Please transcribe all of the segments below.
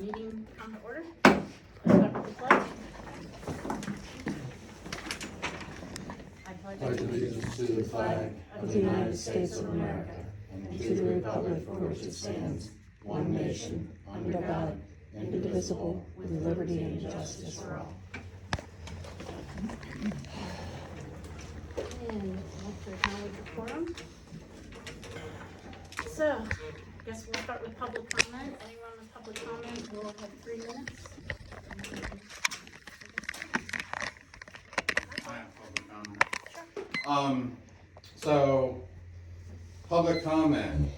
meeting come to order. Let's start with the pledge. I pledge allegiance to the flag of the United States of America and to the republic for which it stands, one nation, under God, indivisible, with liberty and justice for all. And I'd like to acknowledge the quorum. So, I guess we'll start with public comment. Anyone with public comment will have 3 minutes. I have public comment. So, public comment,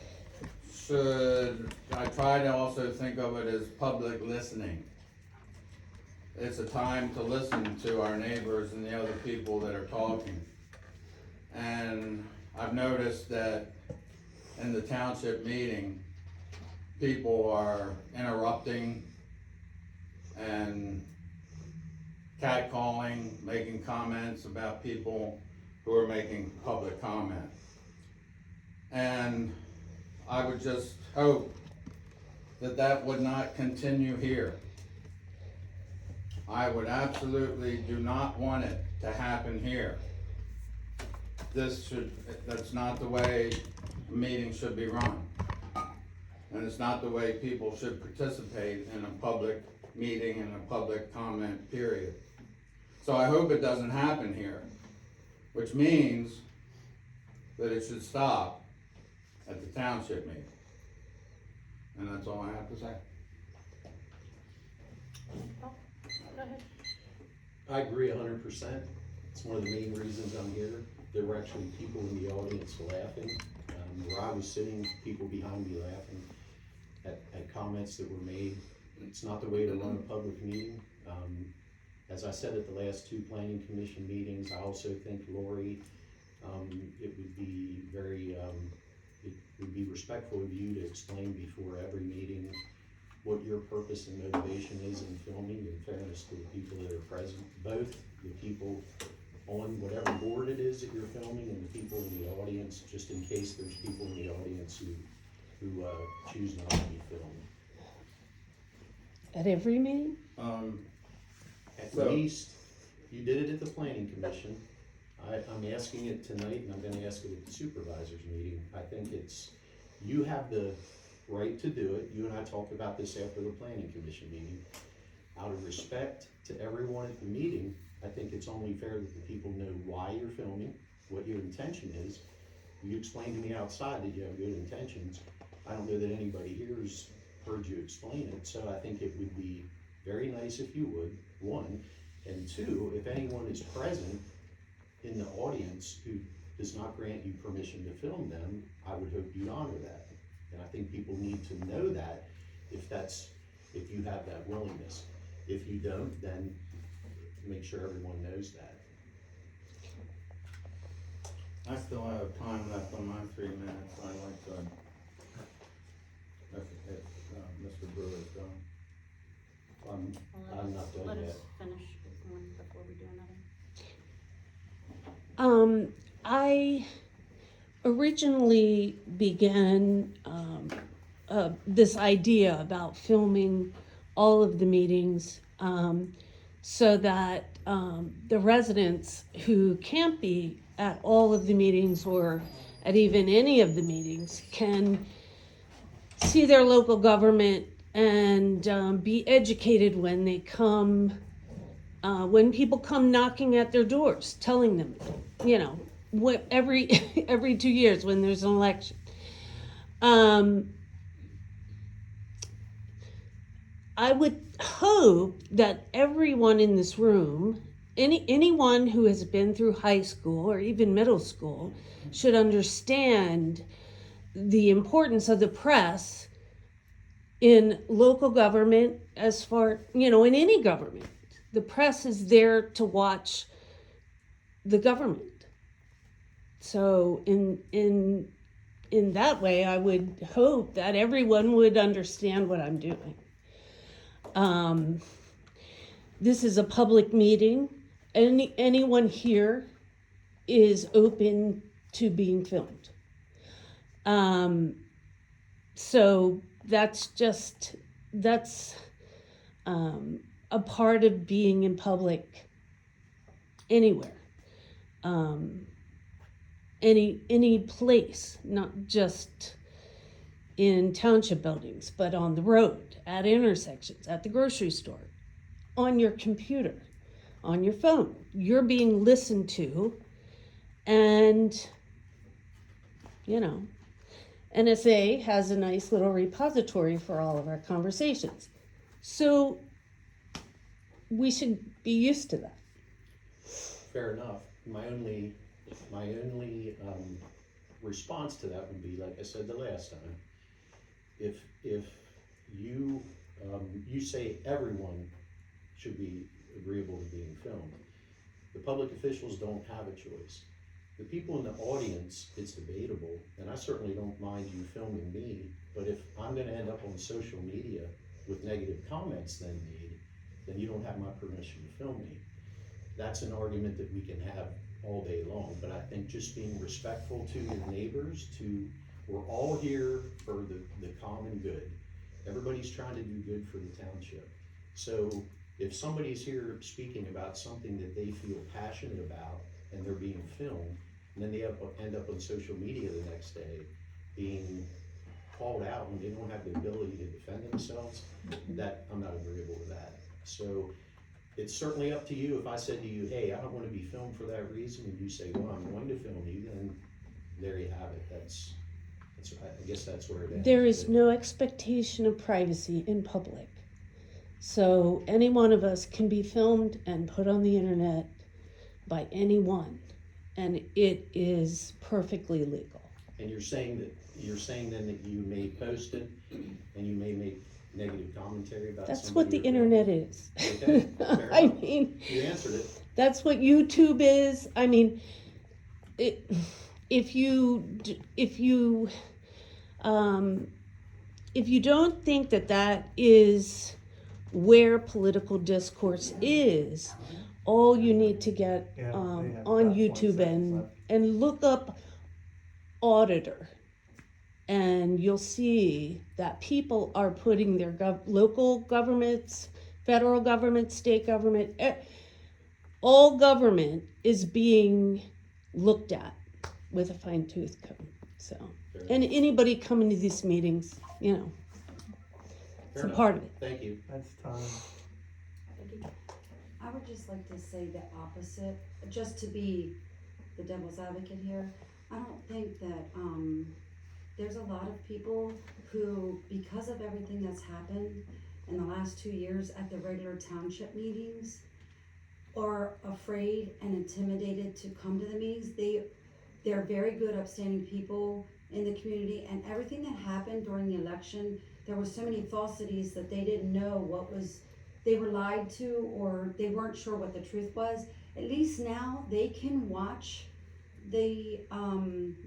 I try to also think of it as public listening. It's a time to listen to our neighbors and the other people that are talking. And I've noticed that in the township meeting, people are interrupting and catcalling, making comments about people who are making public comment. And I would just hope that that would not continue here. I would absolutely do not want it to happen here. That's not the way a meeting should be run. And it's not the way people should participate in a public meeting and a public comment period. So I hope it doesn't happen here, which means that it should stop at the township meeting. And that's all I have to say. Go ahead. I agree 100%. It's one of the main reasons I'm here. There were actually people in the audience laughing. Where I was sitting, people behind me laughing at comments that were made. It's not the way to run a public meeting. As I said at the last 2 planning commission meetings, I also think, Lori, it would be it would be respectful of you to explain before every meeting what your purpose and motivation is in filming, in fairness to the people that are present, both the people on whatever board it is that you're filming and the people in the audience, just in case there's people in the audience who choose not to be filmed. At every meeting? At So- least, you did it at the planning commission. I'm asking it tonight, and I'm gonna ask it at the supervisors meeting. I think you have the right to do it. You and I talked about this after the planning commission meeting. Out of respect to everyone at the meeting, I think it's only fair that the people know why you're filming, what your intention is. You explained to me outside that you have good intentions. I don't know that anybody here has heard you explain it, so I think it would be very nice if you would, 1, and 2, if anyone is present in the audience who does not grant you permission to film them, I would hope you'd honor that. And I think people need to know that if you have that willingness. If you don't, then make sure everyone knows that. I still have time left on my 3 minutes. I'd like to, if Mr. Brewer's done. I'm not done Let yet. us finish with one before we do another. I originally began this idea about filming all of the meetings so that the residents who can't be at all of the meetings or at even any of the meetings can see their local government and be educated when they come, when people come knocking at their doors, telling them, every 2 years when there's an election. I would hope that everyone in this room, anyone who has been through high school or even middle school, should understand the importance of the press in local government, as far, in any government. The press is there to watch the government. So in that way, I would hope that everyone would understand what I'm doing. This is a public meeting. Anyone here is open to being filmed. So that's a part of being in public anywhere. Any place, not just in township buildings, but on the road, at intersections, at the grocery store, on your computer, on your phone. You're being listened to, and, you know, NSA has a nice little repository for all of our conversations. So we should be used to that. Fair enough. My only response to that would be, like I said the last time, if you, you say everyone should be agreeable to being filmed, the public officials don't have a choice. The people in the audience, it's debatable, and I certainly don't mind you filming me, but if I'm gonna end up on social media with negative comments then made, then you don't have my permission to film me. That's an argument that we can have all day long, but I think just being respectful to your neighbors, we're all here for the common good. Everybody's trying to do good for the township. So if somebody's here speaking about something that they feel passionate about and they're being filmed, and then they end up on social media the next day being called out when they don't have the ability to defend themselves, that I'm not agreeable to that. So it's certainly up to you. If I said to you, hey, I don't want to be filmed for that reason, and you say, well, I'm going to film you, then there you have it. I guess that's where it ends. There is no expectation of privacy in public. So any one of us can be filmed and put on the internet by anyone, and it is perfectly legal. And you're saying then that you may post it and you may make negative commentary about That's somebody what the you're filming? internet is. Okay, fair I enough. mean, You answered it. that's what YouTube is. I mean, if you don't think that is where political discourse is, all you need to get Yeah, they have on about 20 YouTube seconds left. and look up auditor, and you'll see that people are putting their local governments, federal government, state government, all government is being looked at with a fine-tooth comb. So, Fair and enough. anybody coming to these meetings, you know, it's Fair a enough. part of it. Thank you. That's time. I would just like to say the opposite, just to be the devil's advocate here. I don't think that, there's a lot of people who, because of everything that's happened in the last 2 years at the regular township meetings, are afraid and intimidated to come to the meetings. They're very good, upstanding people in the community, and everything that happened during the election, there were so many falsities that they didn't know they were lied to, or they weren't sure what the truth was. At least now they can watch the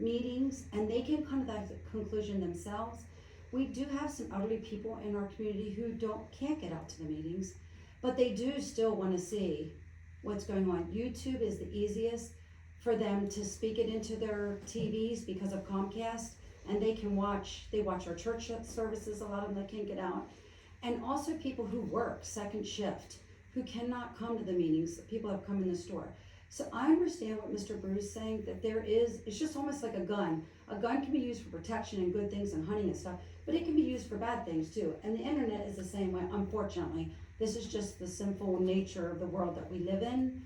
meetings and they can come to that conclusion themselves. We do have some elderly people in our community who can't get out to the meetings, but they do still want to see what's going on. YouTube is the easiest for them to speak it into their TVs because of Comcast, and they watch our church services, a lot of them that can't get out. And also people who work second shift, who cannot come to the meetings, people have come in the store. So I understand what Mr. Bruce is saying, that it's just almost like a gun. A gun can be used for protection and good things and hunting and stuff, but it can be used for bad things too. And the internet is the same way, unfortunately. This is just the sinful nature of the world that we live in.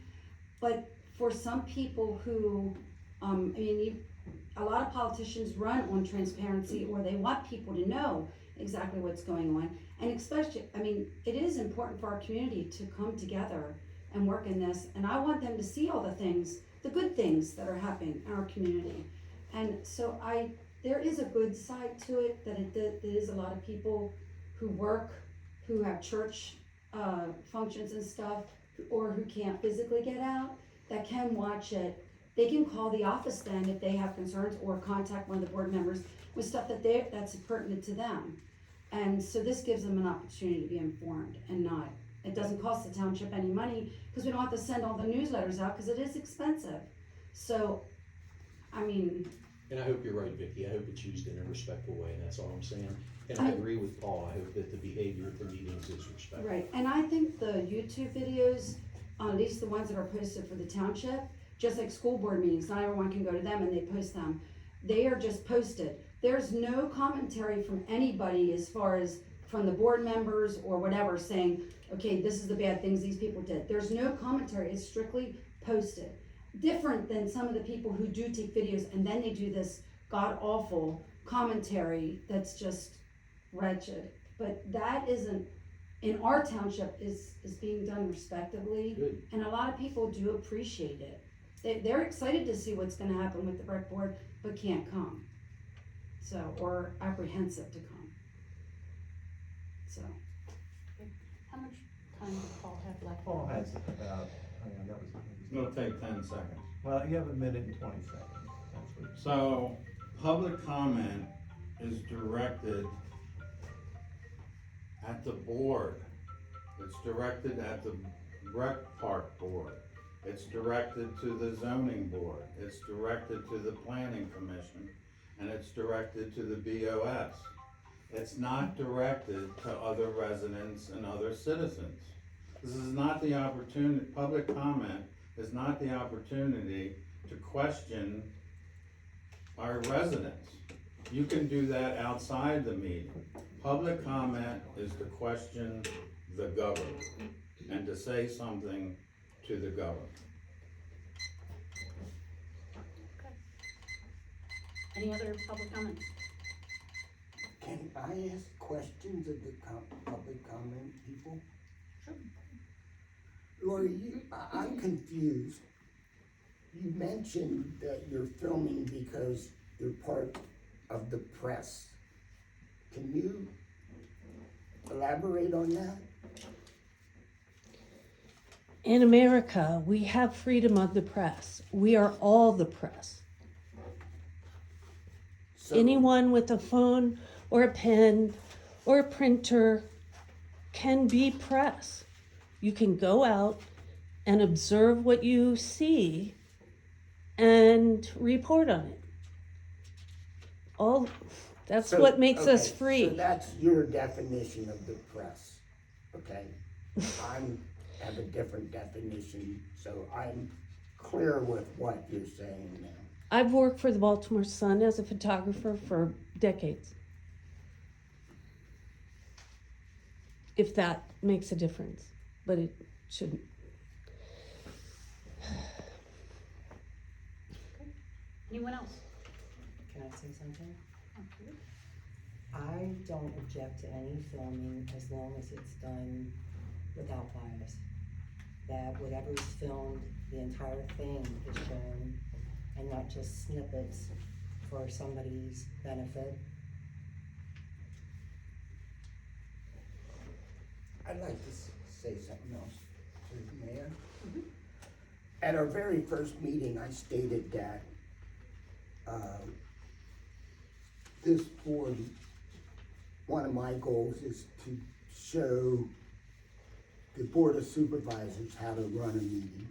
But for some people who, a lot of politicians run on transparency, or they want people to know exactly what's going on. And especially, it is important for our community to come together and work in this. And I want them to see all the things, the good things that are happening in our community. And so there is a good side to it, that it is a lot of people who work, who have church functions and stuff, or who can't physically get out, that can watch it. They can call the office then if they have concerns, or contact one of the board members with stuff that's pertinent to them. And so this gives them an opportunity to be informed, and it doesn't cost the township any money, because we don't have to send all the newsletters out, because it is expensive. So, And I hope you're right, Vicki. I hope it's used in a respectful way, and that's all I'm saying. And I agree with Paul, I hope that the behavior at the meetings is respected. Right, and I think the YouTube videos, at least the ones that are posted for the township, just like school board meetings, not everyone can go to them and they post them. They are just posted. There's no commentary from anybody as far as from the board members or whatever saying, okay, this is the bad things these people did. There's no commentary, it's strictly posted. Different than some of the people who do take videos and then they do this god-awful commentary that's just wretched. But that isn't, in our township, is being done respectably. Good. And a lot of people do appreciate it. They're excited to see what's gonna happen with the rec board, but can't come. So, or apprehensive to come. So, How much time does Paul have left? Paul has about, hang on, that was. It'll take 10 seconds. Well, you have a minute and 20 seconds. That's what. So, public comment is directed at the board. It's directed at the rec park board. It's directed to the zoning board. It's directed to the planning commission. And it's directed to the BOS. It's not directed to other residents and other citizens. This is not the opportunity, public comment is not the opportunity to question our residents. You can do that outside the meeting. Public comment is to question the government and to say something to the government. Any other public comments? Can I ask questions of the public comment people? Sure. Lori, I'm confused. You mentioned that you're filming because you're part of the press. Can you elaborate on that? In America, we have freedom of the press. We are all the press. So- Anyone with a phone or a pen or a printer can be press. You can go out and observe what you see and report on it. That's so- what makes us okay, free. So that's your definition of the press, okay? Have a different definition, so I'm clear with what you're saying now. I've worked for the Baltimore Sun as a photographer for decades. If that makes a difference, but it shouldn't. Anyone else? Can I say something? I don't object to any filming as long as it's done without bias. That whatever's filmed, the entire thing is shown and not just snippets for somebody's benefit. I'd like to say something else to the mayor. At our very first meeting, I stated that this board, one of my goals is to show the Board of Supervisors how to run a meeting,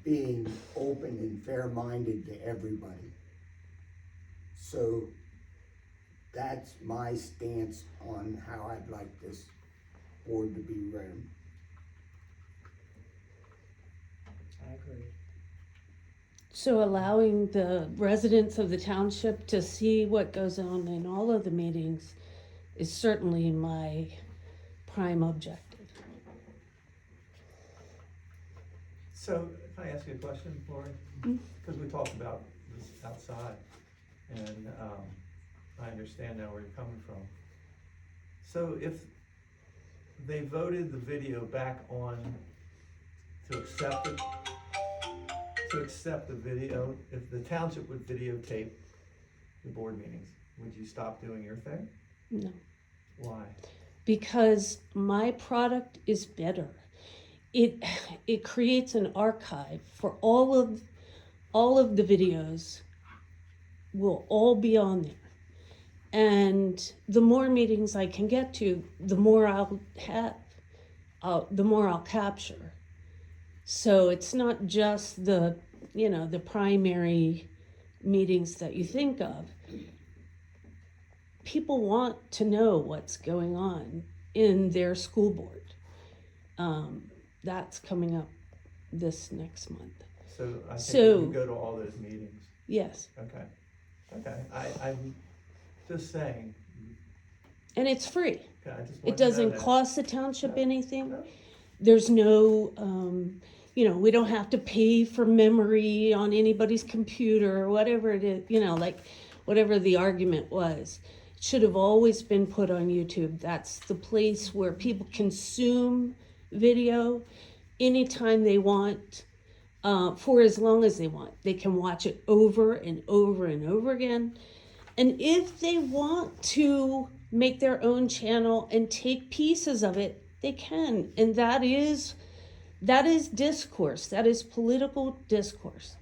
being open and fair-minded to everybody. So that's my stance on how I'd like this board to be run. I agree. So allowing the residents of the township to see what goes on in all of the meetings is certainly my prime objective. So, can I ask you a question, Lori? Because we talked about this outside, and I understand now where you're coming from. So if they voted the video back on to accept it, to accept the video, if the township would videotape the board meetings, would you stop doing your thing? No. Why? Because my product is better. It creates an archive for all of the videos will all be on there. And the more meetings I can get to, the more I'll have, the more I'll capture. So it's not just the primary meetings that you think of. people want to know what's going on in their school board. That's coming up this next month. So I think So- you go to all those meetings. Yes, Okay. Okay, I'm just saying, and it's free. okay, I just wanted It to know doesn't that. cost the township No. anything. No. There's no, we don't have to pay for memory on anybody's computer or whatever it is, like whatever the argument was. It should have always been put on YouTube. That's the place where people consume video anytime they want, for as long as they want. They can watch it over and over and over again. And if they want to make their own channel and take pieces of it, they can. And that is discourse. That is political discourse.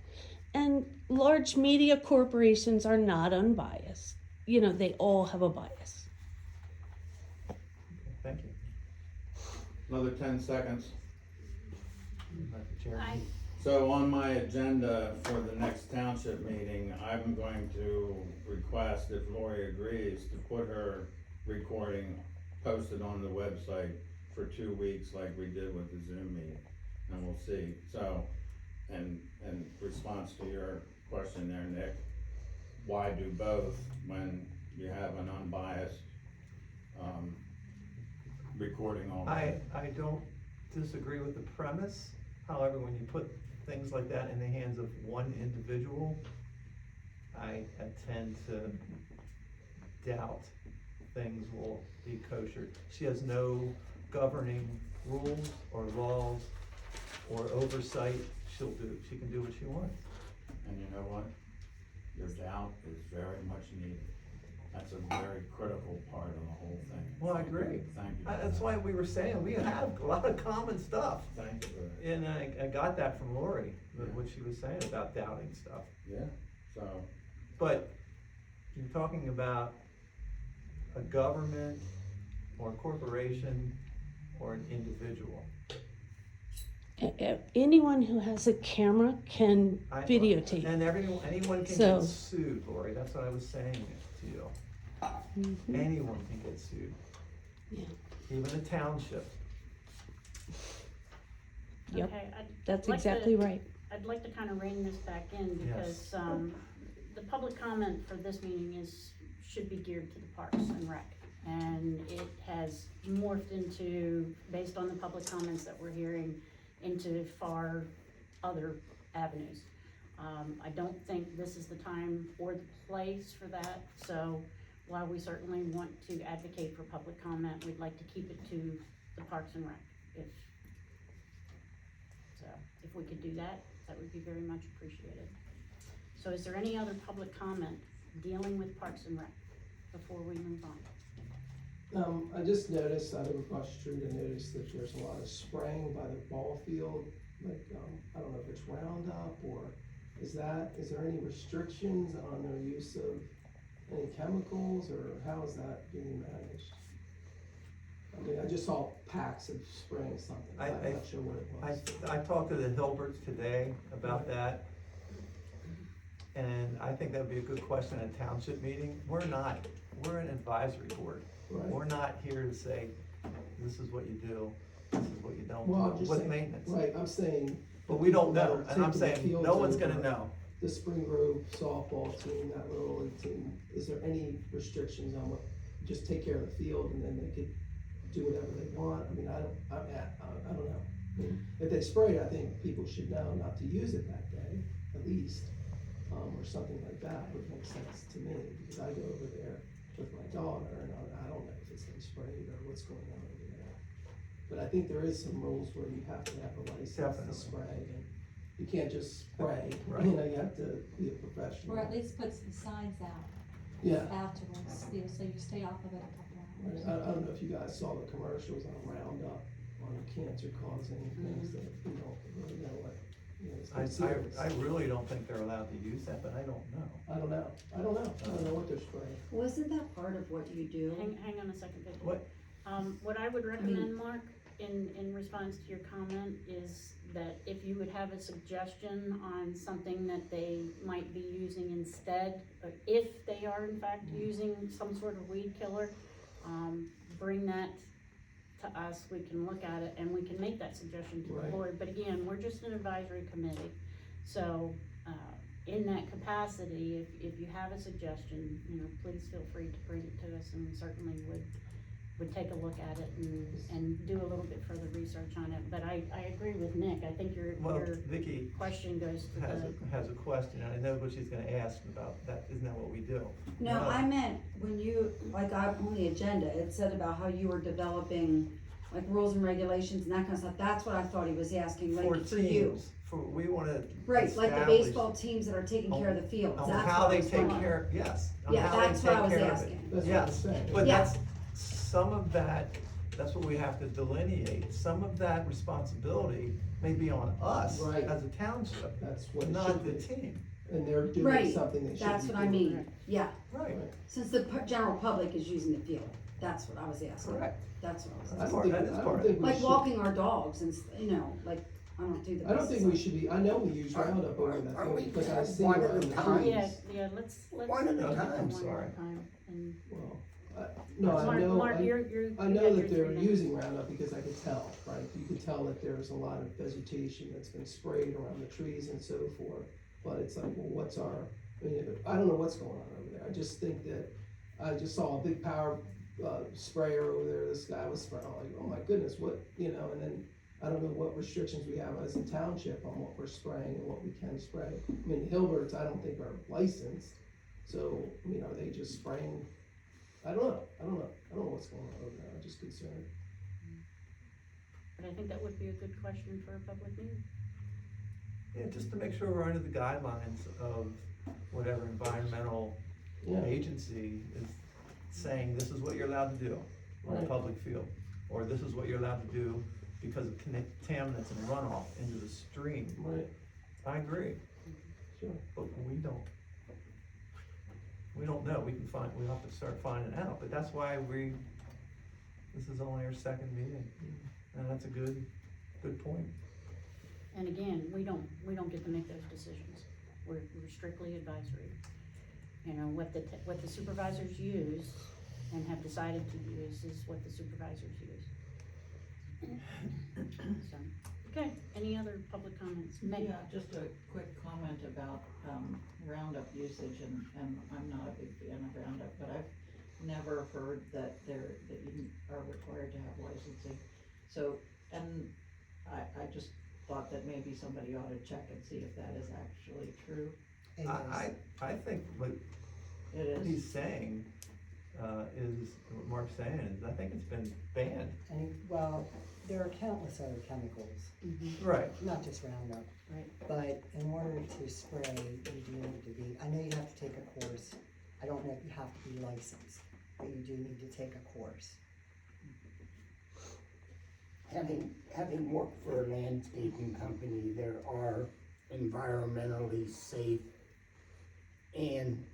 And large media corporations are not unbiased. They all have a bias. Thank you. Another 10 seconds. Madam Chair. So on my agenda for the next township meeting, I'm going to request, if Lori agrees, to put her recording posted on the website for 2 weeks like we did with the Zoom meeting, and we'll see. So, in response to your question there, Nick, why do both when you have an unbiased, recording on? I don't disagree with the premise. However, when you put things like that in the hands of one individual, I tend to doubt things will be kosher. She has no governing rules or laws or oversight. She can do what she wants. And you know what? Your doubt is very much needed. That's a very critical part of the whole thing. Well, I agree. Thank you. That's why we were saying, we have a lot of common stuff. Thank you for that. And I got that from Lori, what she was saying about doubting stuff. Yeah, so, But you're talking about a government or a corporation or an individual. Anyone who has a camera can I- videotape. And anyone can So- get sued, Lori, that's what I was saying to you. Mhm. Anyone can get sued. Yeah. Even a township. Yep. Okay, That's like to- exactly right. I'd like to kind of rein this back in because, the public comment for this meeting should be geared to the Parks and Rec. And it has morphed into, based on the public comments that we're hearing, into far other avenues. I don't think this is the time or the place for that, so while we certainly want to advocate for public comment, we'd like to keep it to the Parks and Rec. If we could do that, that would be very much appreciated. So is there any other public comment dealing with Parks and Rec before we move on? I just noticed, I live across the street, I noticed that there's a lot of spraying by the ball field, like, I don't know if it's Roundup or is there any restrictions on their use of any chemicals or how is that being managed? I mean, I just saw packs of spraying something, I'm not sure what it was. I talked to the Hilberts today about that. And I think that'd be a good question at a township meeting. We're an advisory board. Right. We're not here to say, this is what you do, this is what you don't Well, I'm do, just with saying- maintenance. Right, I'm saying. But we don't the know, people and I'm taking the saying, fields no one's gonna over, know. The Spring Grove softball team, that little league team, is there any restrictions on what, just take care of the field and then they could do whatever they want? I mean, I don't know. I mean, if they spray it, I think people should know not to use it that day, at least, or something like that would make sense to me, because I go over there with my daughter and I don't know if it's been sprayed or what's going on over there. But I think there is some rules where you have to have a license to Definitely. spray, and you can't just spray, Right. you know, you have to be a professional. Or at least put some signs out Yeah, afterwards, so you stay off of it a couple hours. I don't know if you guys saw the commercials on Roundup, on cancer causing things that we don't really know what, you know, it's pretty serious. I really don't think they're allowed to use that, but I don't know. I don't know what they're spraying. Wasn't that part of what you do? Hang on a second, Victor. What? What I would recommend, Mark, in response to your comment, is that if you would have a suggestion on something that they might be using instead, or if they are in fact using some sort of weed killer, bring that to us, we can look at it and we can make that suggestion to the Right. board. But again, we're just an advisory committee, so, in that capacity, if you have a suggestion, you know, please feel free to bring it to us, and we certainly would take a look at it and do a little bit further research on it. But I agree with Nick, I think your Well, Vicky question goes to has a question, and I know what she's gonna ask about that, isn't that what we do? No, I meant when you, like, on the agenda, it said about how you were developing, like, rules and regulations and that kind of stuff. That's what I thought he was asking, For like, to you. teams, we wanna Right, like the establish baseball teams that are taking care of the fields. on That's how what I they was take wondering. care, yes, on Yeah, how they that's what I take was care of it. asking. That's what I'm Yes, saying. but Yeah. that's, some of that, that's what we have to delineate, some of that responsibility may be on us Right. as a township, That's what it not should the be, team. and they're doing Right, something they shouldn't be doing. That's what I mean, yeah, Right, since the general public is using the field, that's what I was asking. correct. That's what I was I asking. don't think, That is I part don't of think we Like should, walking our dogs and, you know, like, I don't do the. I don't think we should be, I know we use Roundup over that Are thing, we because I gonna see one it at on a the time? trees. yeah, let's. One at a take it time, one sorry. at a time. And Well, no, I Mark, know, Mark, I you know had that your they're 3 minutes. using Roundup because I could tell, right? You could tell that there's a lot of vegetation that's been sprayed around the trees and so forth. But it's like, well, what's our, I mean, I don't know what's going on over there. I just think that, I just saw a big power, sprayer over there. This guy was spraying, I'm like, oh my goodness, what, you know, and then I don't know what restrictions we have as a township on what we're spraying and what we can spray. I mean, Hilberts, I don't think are licensed. So, I mean, are they just spraying? I don't know what's going on over there, I'm just concerned. But I think that would be a good question for a public meeting. Yeah, just to make sure we're under the guidelines of whatever environmental Yeah, agency is saying, this is what you're allowed to do on a Right. public field, or this is what you're allowed to do because of contaminants and runoff into the stream. right, I agree, sure. but we don't know, we'll have to start finding out, but that's why this is only our second meeting, and that's a good point. And again, we don't get to make those decisions. We're strictly advisory. You know, what the supervisors use and have decided to use is what the supervisors use. So, okay, any other public comments? Meg? Yeah, just a quick comment about Roundup usage, and I'm not a big fan of Roundup, but I've never heard that you are required to have licensing. So, and I just thought that maybe somebody ought to check and see if that is actually true. It is. I think what It he's is, saying, is, what Mark's saying is, I think it's been banned. And, well, there are countless other chemicals, Right. not just Roundup. Right. But in order to spray, you do need to be, I know you have to take a course. I don't know if you have to be licensed, but you do need to take a course. Having worked for a landscaping company, there are environmentally safe and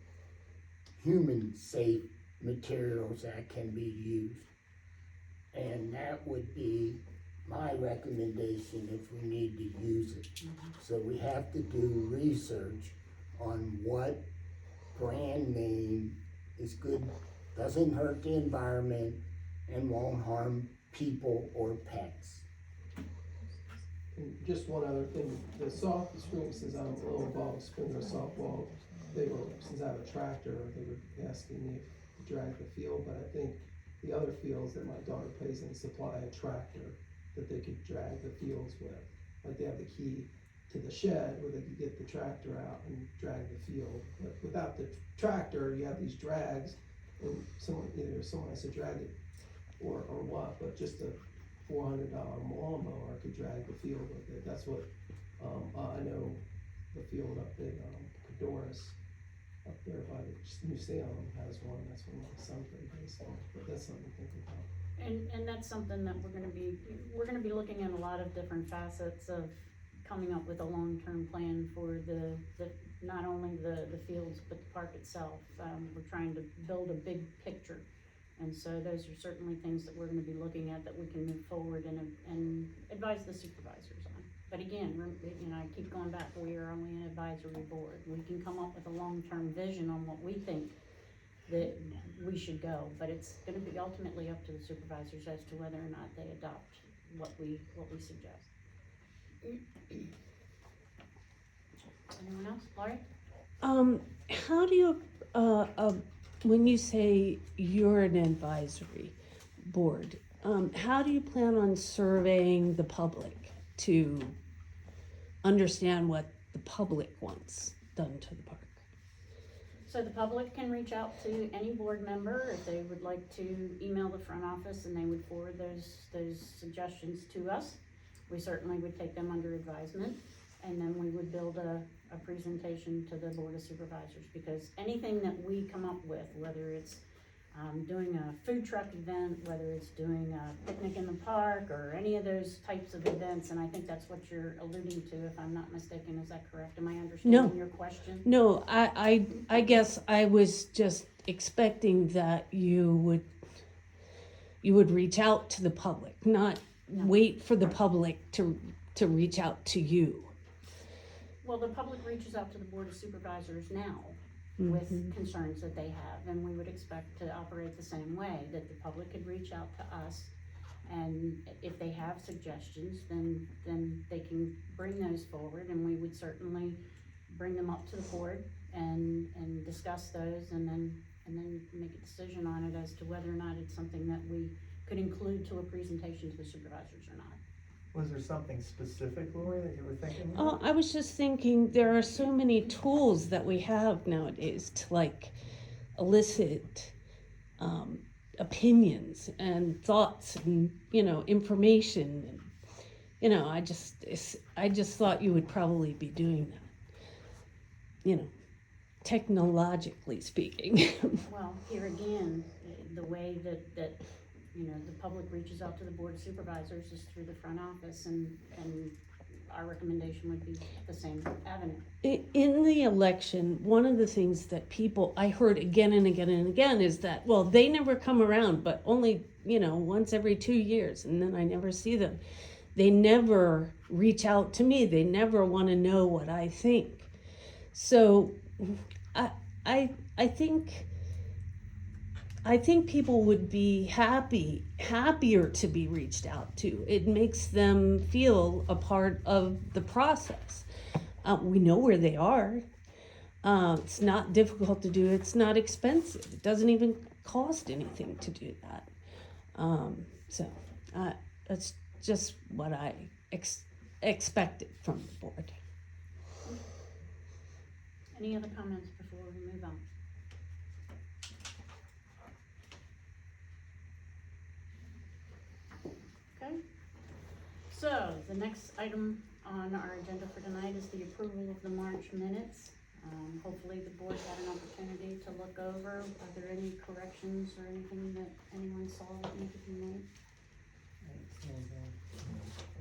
human safe materials that can be used. And that would be my recommendation if we need to use it. So we have to do research on what brand name is good, doesn't hurt the environment, and won't harm people or pets. And just one other thing, the soft stream, since I'm a little involved with Springer softball, since I have a tractor, they were asking me to drag the field, but I think the other fields that my daughter plays in supply a tractor that they could drag the fields with. Like they have the key to the shed where they could get the tractor out and drag the field. But without the tractor, you have these drags, and either someone has to drag it or what, but just a $400 lawnmower could drag the field with it. That's what, I know the field up in, Doris, up there by the New Salem has one. That's where my son played baseball, but that's something to think about. And that's something that we're gonna be looking at a lot of different facets of coming up with a long-term plan for the not only the fields, but the park itself. We're trying to build a big picture And so those are certainly things that we're gonna be looking at that we can move forward and advise the supervisors on. But again, I keep going back, we are only an advisory board. We can come up with a long-term vision on what we think that we should go, but it's gonna be ultimately up to the supervisors as to whether or not they adopt what we suggest. Anyone else? Laurie? How do you, when you say you're an advisory board, how do you plan on surveying the public to understand what the public wants done to the park? So the public can reach out to any board member if they would like to email the front office, and they would forward those suggestions to us. We certainly would take them under advisement, and then we would build a presentation to the Board of Supervisors, because anything that we come up with, whether it's doing a food truck event, whether it's doing a picnic in the park, or any of those types of events, and I think that's what you're alluding to, if I'm not mistaken, is that correct? Am I understanding your question? No, I guess I was just expecting that you would reach out to the public, not wait for the public to reach out to you. Well, the public reaches out to the Board of Supervisors now with concerns that they have, and we would expect to operate the same way, that the public could reach out to us, and if they have suggestions, then they can bring those forward, and we would certainly bring them up to the board and discuss those, and then make a decision on it as to whether or not it's something that we could include to a presentation to the supervisors or not. Was there something specific, Lori, that you were thinking of? I was just thinking there are so many tools that we have nowadays to elicit opinions and thoughts and information, and I just thought you would probably be doing that, technologically speaking. Well, here again, the way that the public reaches out to the Board of Supervisors is through the front office, and our recommendation would be the same avenue. In the election, one of the things that I heard again and again and again is that, well, they never come around, but only, once every 2 years, and then I never see them. They never reach out to me. They never want to know what I think. So I think people would be happier to be reached out to. It makes them feel a part of the process. We know where they are. It's not difficult to do. It's not expensive. It doesn't even cost anything to do that. So that's just what I expected from the board. Any other comments before we move on? Okay, so the next item on our agenda for tonight is the approval of the March minutes. Hopefully the board had an opportunity to look over. Are there any corrections or anything that anyone saw that needed to be made?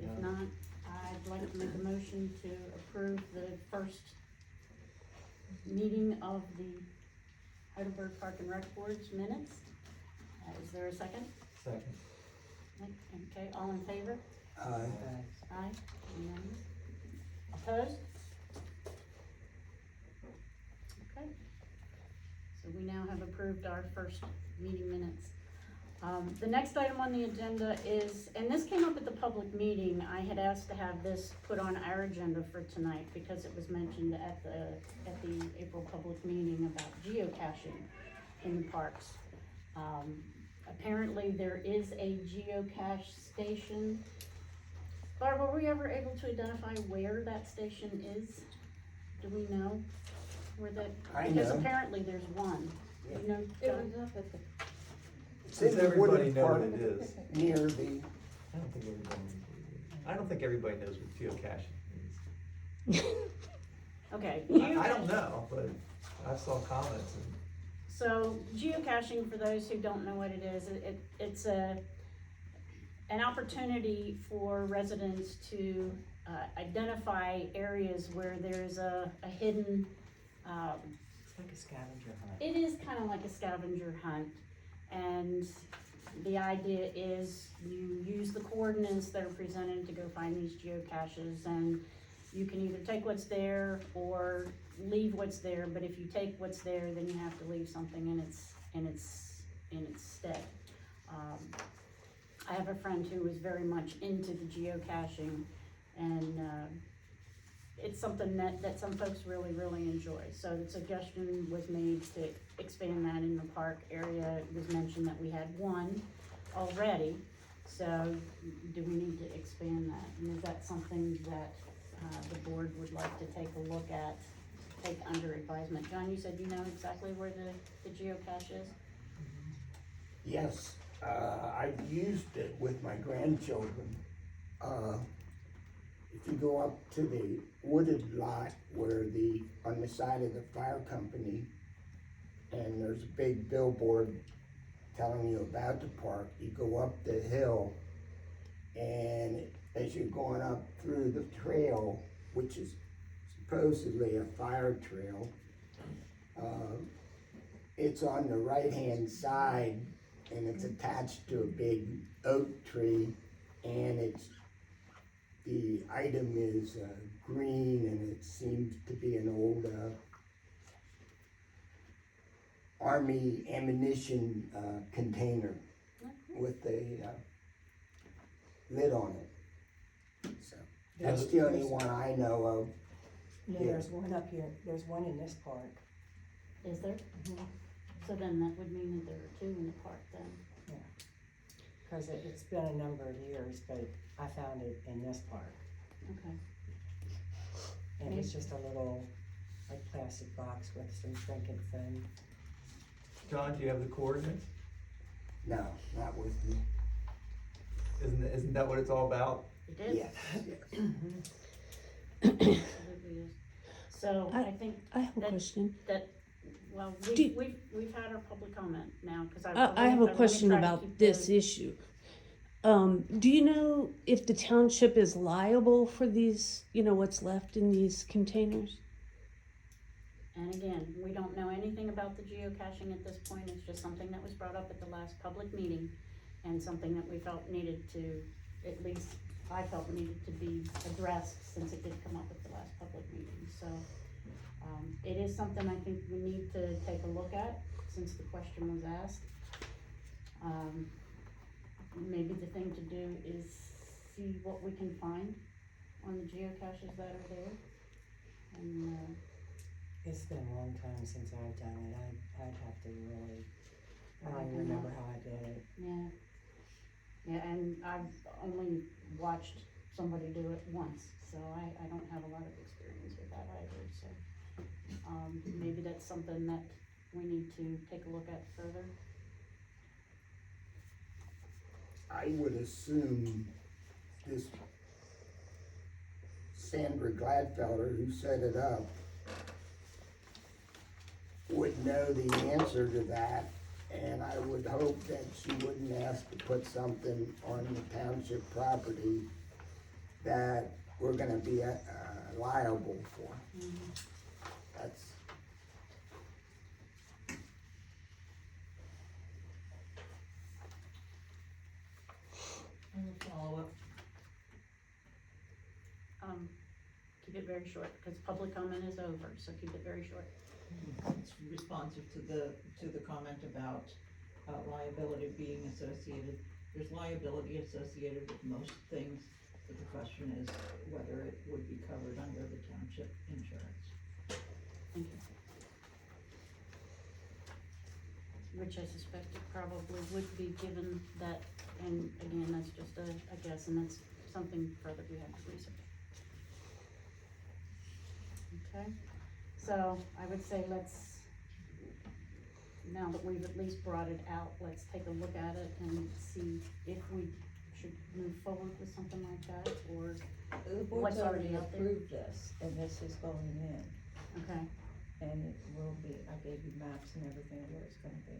If not, I'd like to make a motion to approve the first meeting of the Heidelberg Park and Rec Board's minutes. Is there a second? Second. Okay, all in favor? Aye. Aye, unanimous. Opposed? Okay. So we now have approved our first meeting minutes. The next item on the agenda is, and this came up at the public meeting, I had asked to have this put on our agenda for tonight because it was mentioned at the April public meeting about geocaching in the parks. Apparently there is a geocache station. Barb, were we ever able to identify where that station is? Do we know where that? I Because know. apparently there's one. You know, It John? was up at the, Does everybody know what Park it is? near the, I don't think everybody knows what geocaching means. Okay. I don't know, but I saw comments and. So geocaching, for those who don't know what it is, it's an opportunity for residents to identify areas where there's a hidden, it's like a scavenger hunt. it is kind of like a scavenger hunt. And the idea is you use the coordinates that are presented to go find these geocaches, and you can either take what's there or leave what's there, but if you take what's there, then you have to leave something in its stead. I have a friend who is very much into the geocaching, and it's something that some folks really, really enjoy. So the suggestion was made to expand that in the park area. It was mentioned that we had one already, so do we need to expand that? And is that something that the board would like to take a look at, take under advisement? John, you said you know exactly where the geocache is? Yes, I've used it with my grandchildren. If you go up to the wooded lot where on the side of the fire company, and there's a big billboard telling you about the park, you go up the hill, and as you're going up through the trail, which is supposedly a fire trail, it's on the right-hand side, and it's attached to a big oak tree, and the item is green, and it seems to be an old army ammunition container with a lid on it. So that's the only one I know of. No, Yeah. there's one up here, there's one in this park. Is there? So then that would mean that there are two in the park then. Cause it's been a number of years, but I found it in this park. Okay. And it's just a little, like, plastic box with some trinket foam. John, do you have the coordinates? No, not with me. Isn't that what it's all about? It is? Yes, yes. Absolutely is. So I think I have a That- question. well, Do- we've had our public comment now, cause I have a question about this issue. Do you know if the township is liable for these, what's left in these containers? And again, we don't know anything about the geocaching at this point, it's just something that was brought up at the last public meeting, and something that we felt needed to, at least I felt needed to be addressed, since it did come up at the last public meeting, so. It is something I think we need to take a look at, since the question was asked. Maybe the thing to do is see what we can find on the geocaches that are there, and, It's been a long time since I've done it, I'd have to really, I don't even remember how I did it. yeah. Yeah, and I've only watched somebody do it once, so I don't have a lot of experience with that either, so. Maybe that's something that we need to take a look at further. I would assume this Sandra Gladfelder, who set it up, would know the answer to that, and I would hope that she wouldn't ask to put something on the township property that we're gonna be liable for. That's, Follow-up. Keep it very short, because public comment is over, so keep it very short. It's responsive to the comment about liability being associated. There's liability associated with most things, but the question is whether it would be covered under the township insurance. Thank you. Which I suspect it probably would be, given that, and again, that's just a guess, and that's something further we have to research. Okay, so I would say now that we've at least brought it out, let's take a look at it and see if we should move forward with something like that, or, The What's board's already already out there? approved this, and this is going in, okay. and it will be, I gave you maps and everything of where it's gonna be.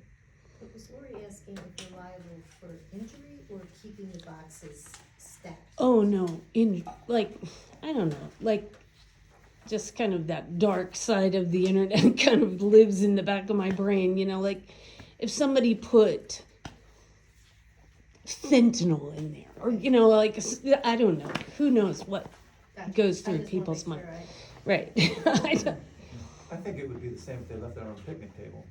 But was Lori asking if we're liable for injury or keeping the boxes stacked? Oh, no, I don't know, just kind of that dark side of the internet kind of lives in the back of my brain, if somebody put fentanyl in there, or you know, like I don't know, who knows what goes through people's mind, right? I don't- I think it would be the same if they left it on a picnic table.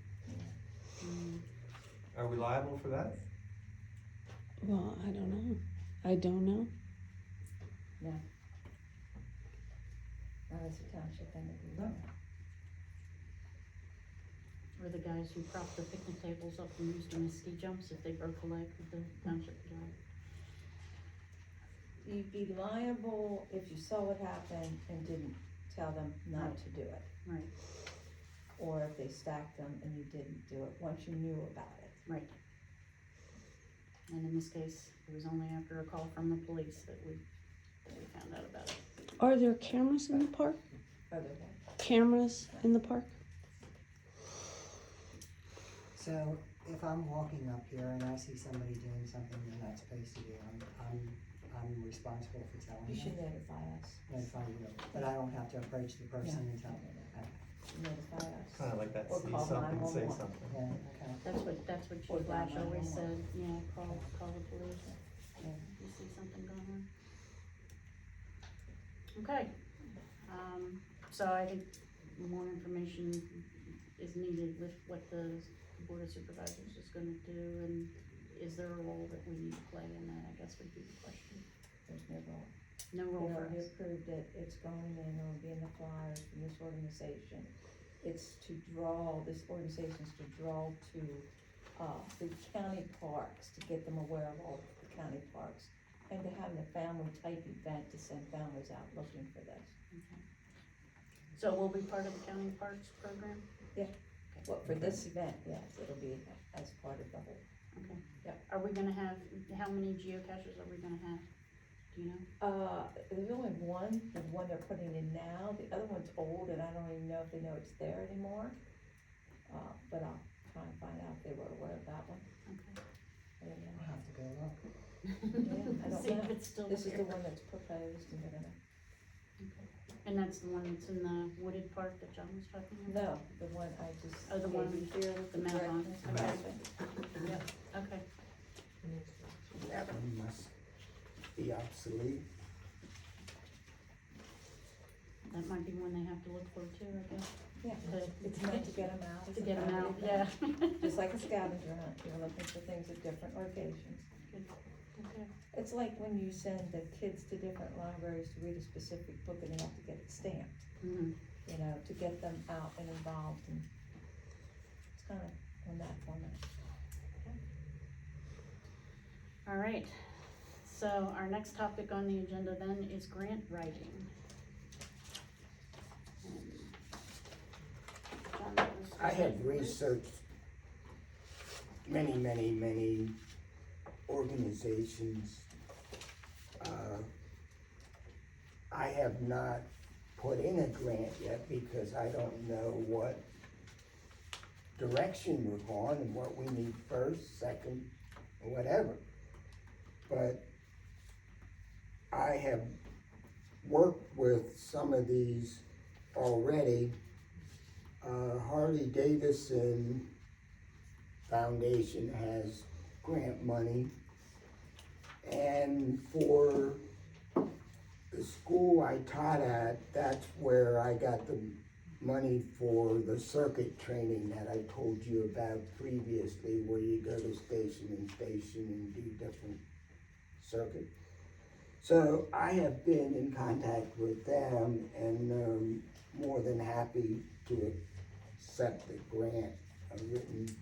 Are we liable for that? well, I don't know. I don't know. That was a township thing to do. No. Or the guys who propped the picnic tables up and used them as ski jumps if they broke a leg with the township job. You'd be liable if you saw it happen and didn't tell them not to do it. Right, Or if they stacked them and you didn't do it, once you knew about it. right. And in this case, it was only after a call from the police that we found out about it. Are there cameras in the park? Other than, Cameras in the park? So if I'm walking up here and I see somebody doing something they're not supposed to do, I'm responsible for telling you should them. notify us. Notify you, but I don't have to approach the person and tell them. Notify us. Kinda like that, Or see call something, say 911. something. Yeah, okay. That's what Or Chief Lash always 911. said, yeah, call the police Yeah. if you see something going on. Okay, so I think more information is needed with what the Board of Supervisors is gonna do, and is there a role that we need to play in that, I guess would be the question. There's no role. No You role for already us. approved it, it's going in, it'll be in the flyers from this organization. It's to draw, this organization's to draw to, the county parks, to get them aware of all the county parks. And to have a family type event to send families out looking for this. Okay. So we'll be part of the county parks program? Well, for this event, yes, it'll be as part of the whole. Okay. Yep. Are we gonna have, how many geocaches are we gonna have? Do you know? There's only one, the one they're putting in now, the other one's old and I don't even know if they know it's there anymore. But I'll try and find out if they were aware of that one. Okay. I don't know. I'll have to go look. I don't See if know. it's still This is there. the one that's proposed and they're gonna, Okay. And that's the one that's in the wooded park that John was talking about? no, the one I just. Oh, the one gave you here with the map on it. directions and Yep, okay. That one must be obsolete. That might be one they have to look for too, I guess, Yeah, it's meant to get them out. to get them out, yeah. Just like a scavenger hunt, you're looking for things at different locations. Okay. It's like when you send the kids to different libraries to read a specific book and they have to get it stamped, Mhm. you know, to get them out and involved and it's kind of on that format. All right, so our next topic on the agenda then is grant writing. And John, this is I have yours. researched many organizations. I have not put in a grant yet because I don't know what direction we're going and what we need first, second, or whatever. But I have worked with some of these already. Harley Davidson Foundation has grant money. And for the school I taught at, that's where I got the money for the circuit training that I told you about previously, where you go to station and do different circuits. So I have been in contact with them and they're more than happy to accept the grant written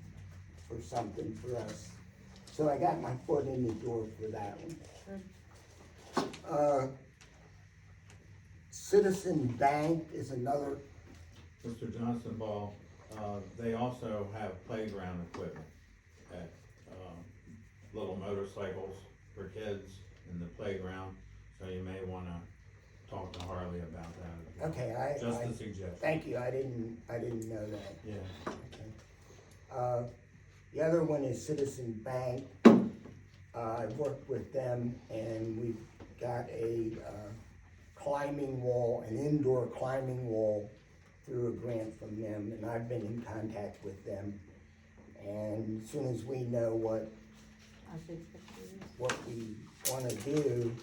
for something for us. So I got my foot in the door for that one. Citizen Bank is another. Mr. Johnson Ball, they also have playground equipment at, little motorcycles for kids in the playground, so you may wanna talk to Harley about that. Okay, Just I a suggestion. thank you, I didn't know that. Yeah. Okay. The other one is Citizen Bank. I've worked with them and we've got a climbing wall, an indoor climbing wall through a grant from them, and I've been in contact with them. And as soon as we know what Our big picture is. what we wanna do,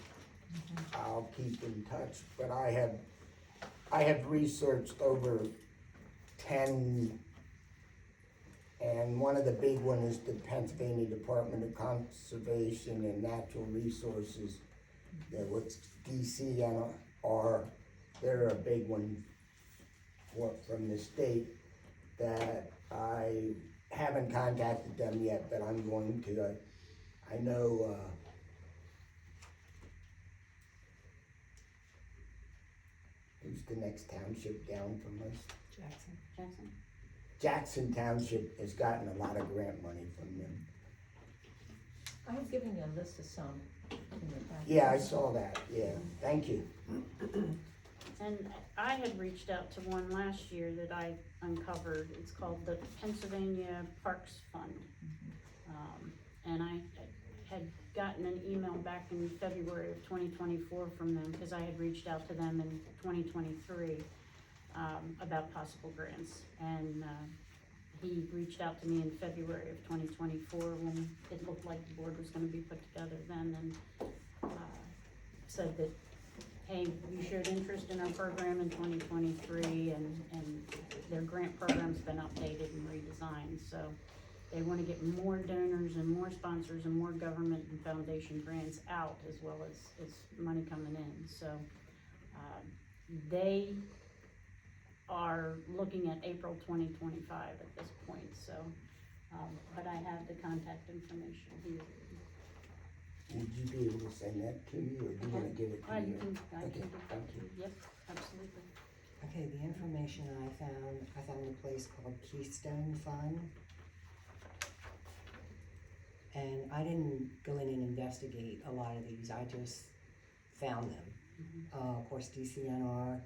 I'll keep in touch, but I have researched over 10, and one of the big one is the Pennsylvania Department of Conservation and Natural Resources. What's DCNR, they're a big one from the state that I haven't contacted them yet, but I'm going to. I know, who's the next township down from us? Jackson. Jackson? Jackson Township has gotten a lot of grant money from them. I have given you a list of some in your packet. Yeah, I saw that, yeah, thank you. And I had reached out to one last year that I uncovered. It's called the Pennsylvania Parks Fund. And I had gotten an email back in February of 2024 from them, because I had reached out to them in 2023 about possible grants. And he reached out to me in February of 2024 when it looked like the board was gonna be put together then, and said that, hey, we showed interest in our program in 2023, and their grant program's been updated and redesigned, so they wanna get more donors and more sponsors and more government and foundation grants out, as well as money coming in, so, they are looking at April 2025 at this point, so, but I have the contact information here. Would you be able to send that to me, or do you wanna give it to I me? can Okay, give thank that to you. you. Yep, absolutely. Okay, the information I found a place called Keystone Fund. And I didn't go in and investigate a lot of these, I just found them. Of course, DCNR,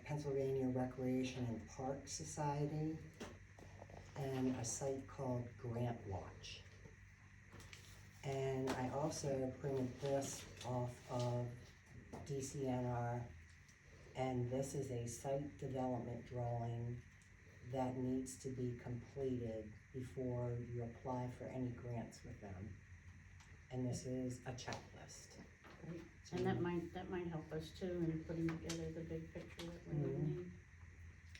Pennsylvania Recreation and Park Society, and a site called Grant Watch. And I also printed this off of DCNR, and this is a site development drawing that needs to be completed before you apply for any grants with them. And this is a checklist. Great. And that might help us too in putting together the big picture that we really need.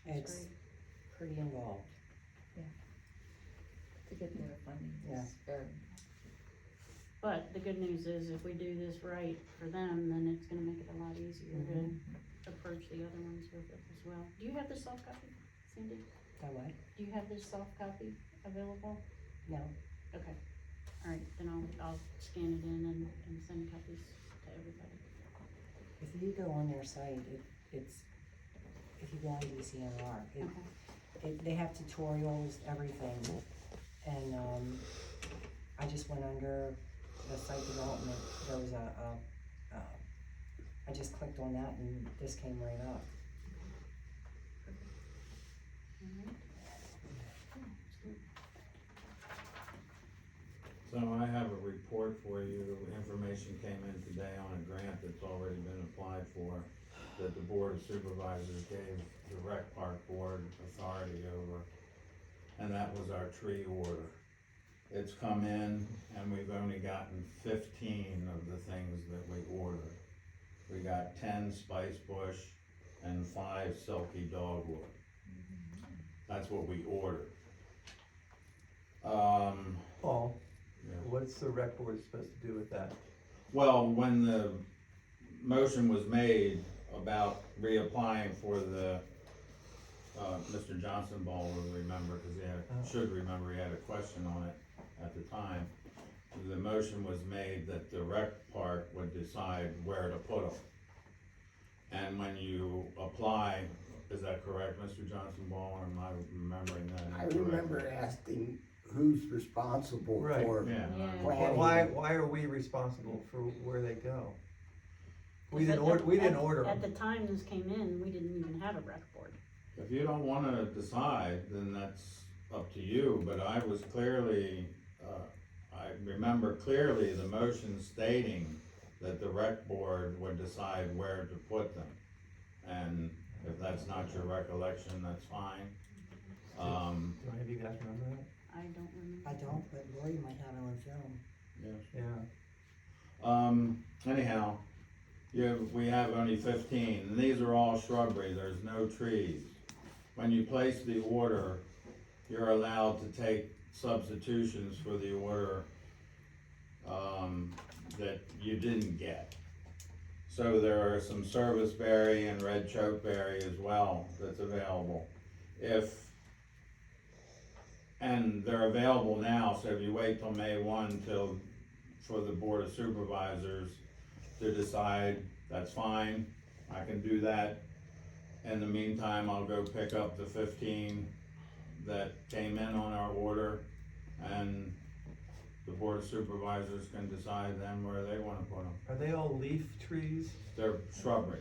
That's It's great. pretty involved. To get their funding Yeah. is very. But the good news is, if we do this right for them, then it's gonna make it a lot easier to approach the other ones with it as well. Do you have the soft copy, Cindy? That way? Do you have this soft copy available? No. Okay, alright, then I'll scan it in and send copies to everybody. If you go on their site, it's, if you go on DCNR, Okay. they have tutorials, everything. And, I just went under the site development, there was I just clicked on that and this came right up. Alright. So I have a report for you. Information came in today on a grant that's already been applied for, that the Board of Supervisors gave the Rec Park Board authority over, and that was our tree order. It's come in, and we've only gotten 15 of the things that we ordered. We got 10 spice bush and 5 silky dogwood. That's what we ordered. Paul, Yeah. what's the rec board supposed to do with that? Well, when the motion was made about reapplying for the, Mr. Johnson Ball will remember, cause should remember, he had a question on it at the time. The motion was made that the rec park would decide where to put them. And when you apply, is that correct, Mr. Johnson Ball, or am I remembering that I incorrectly? remember asking who's responsible Right. for Yeah. Yeah. planning. Why are we responsible for where they go? We Because didn't order At them. the time this came in, we didn't even have a rec board. If you don't wanna decide, then that's up to you, but I was clearly, I remember clearly the motion stating that the rec board would decide where to put them. And if that's not your recollection, that's fine. Do any of you guys remember that? I don't remember. I don't, but Lori might have it on film. Yeah. Anyhow, we have only 15, and these are all shrubbery, there's no trees. When you place the order, you're allowed to take substitutions for the order, that you didn't get. So there are some serviceberry and red chokeberry as well that's available. And they're available now, so if you wait till May 1 for the Board of Supervisors to decide, that's fine, I can do that. In the meantime, I'll go pick up the 15 that came in on our order, and the Board of Supervisors can decide then where they wanna put them. Are they all leaf trees? They're shrubbery.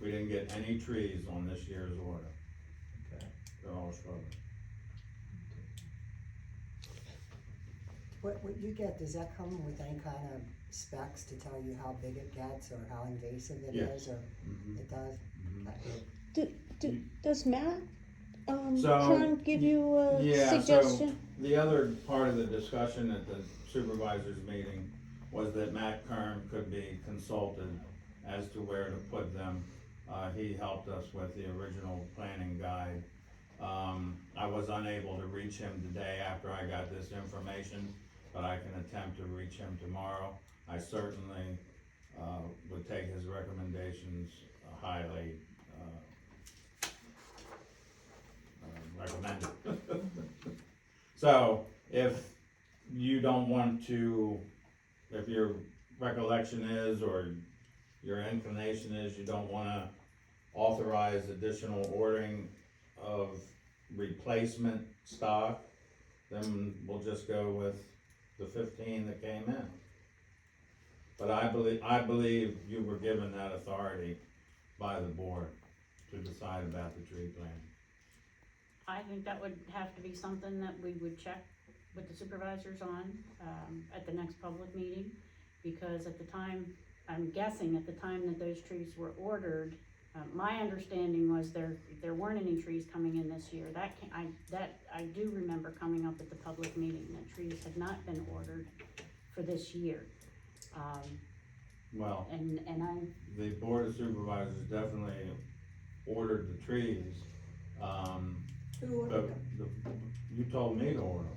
We didn't get any trees on this year's order. Okay. They're all shrubbery. What you get, does that come with any kind of specs to tell you how big it gets or how invasive it Yeah. is, or Mhm. it does? Mhm. Does Matt, So, Kern give you a Yeah, suggestion? so the other part of the discussion at the supervisors meeting was that Matt Kern could be consulted as to where to put them. He helped us with the original planning guide. I was unable to reach him today after I got this information, but I can attempt to reach him tomorrow. I certainly, would take his recommendations highly, recommended. So, if you don't want to, if your recollection is, or your inclination is, you don't wanna authorize additional ordering of replacement stock, then we'll just go with the 15 that came in. But I believe you were given that authority by the board to decide about the tree plan. I think that would have to be something that we would check with the supervisors on, at the next public meeting. Because at the time, I'm guessing at the time that those trees were ordered, my understanding was there weren't any trees coming in this year. I do remember coming up at the public meeting, that trees had not been ordered for this year. Well, And the board of supervisors definitely ordered the trees, Who but ordered them? you told me to order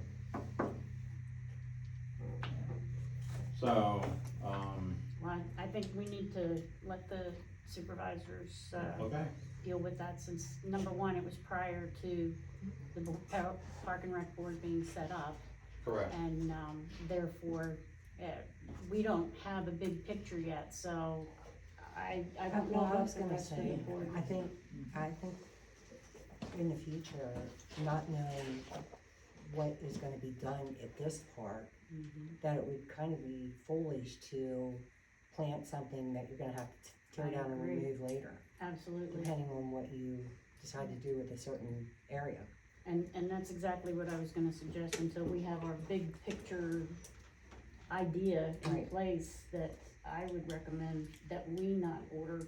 them. So, well, I think we need to let the supervisors, okay, deal with that, since number one, it was prior to the Park and Rec Board being set up. correct. And, therefore, we don't have a big picture yet, so I don't know Well, I about was the gonna rest of the say, board. I think in the future, not knowing what is gonna be done at this park, Mhm. that it would kind of be foolish to plant something that you're gonna have to tear I down and agree. remove later, Absolutely, depending on what you decide to do with a certain area. and that's exactly what I was gonna suggest, until we have our big picture idea in Right. place, that I would recommend that we not order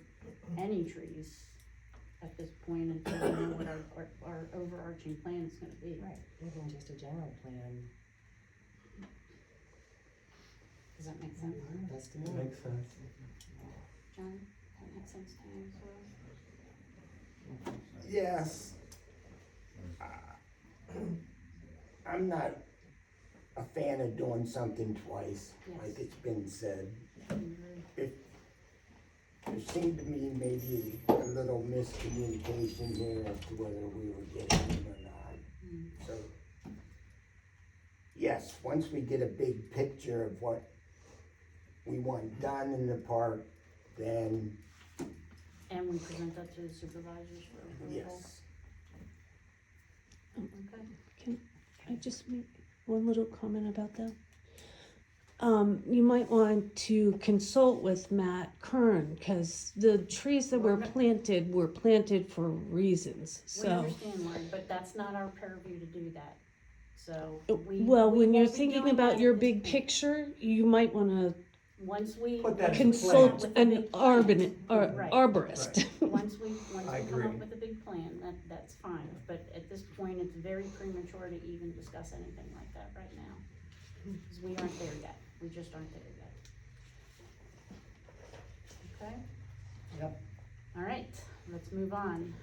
any trees at this point until we know what our overarching plan is gonna be. Right. Even just a general plan, Does that make sense? that's to me. Makes sense. John, that makes sense to you as well? Yes. I'm not a fan of doing something twice, like Yes. it's been said. I agree. There seemed to me maybe a little miscommunication here as to whether we were getting them or not. Mm. So, yes, once we get a big picture of what we want done in the park, then And we present that to the supervisors for approval? yes. Okay. Can I just make one little comment about that? You might want to consult with Matt Kern, because the trees that were planted for reasons, We so. understand, Lauren, but that's not our purview to do that, so we. Well, we when you're won't be thinking doing about that your at this big point. picture, you might wanna once we. Put that in consult with a an big plan. Right. arborist. Once we I come agree. up with a big plan, that's fine, but at this point, it's very premature to even discuss anything like that right now. Cause we aren't there yet, we just aren't there yet. Okay? Yep. All right, let's move on.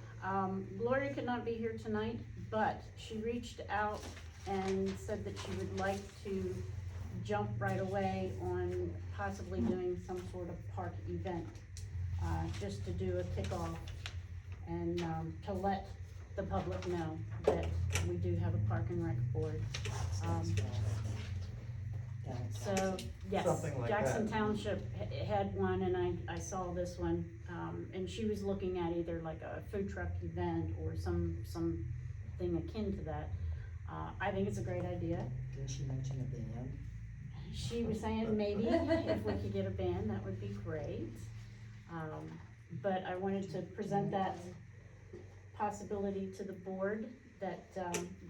Gloria could not be here tonight, but she reached out and said that she would like to jump right away on possibly doing some sort of park event, just to do a kickoff and, to let the public know that we do have a park and rec board. So, yes, Something like Jackson that. Township had one, and I saw this one, and she was looking at either like a food truck event or something akin to that. I think it's a great idea. Didn't she mention a band? She was saying maybe if we could get a band, that would be great. But I wanted to present that possibility to the board, that,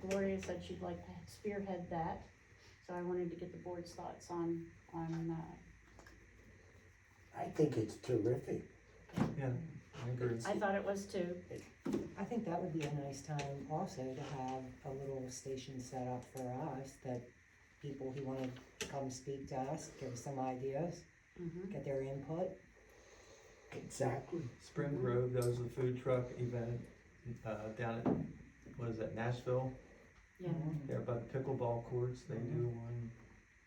Gloria said she'd like to spearhead that. So I wanted to get the board's thoughts on, I think it's terrific. Yeah, I agree. I thought it was too. I think that would be a nice time also to have a little station set up for us, that people who wanna come speak to us, give us some ideas, Mhm. get their input. Exactly. Spring Grove does a food truck event, down at, what is that, Nashville? Yeah. There by the pickleball courts, they do one.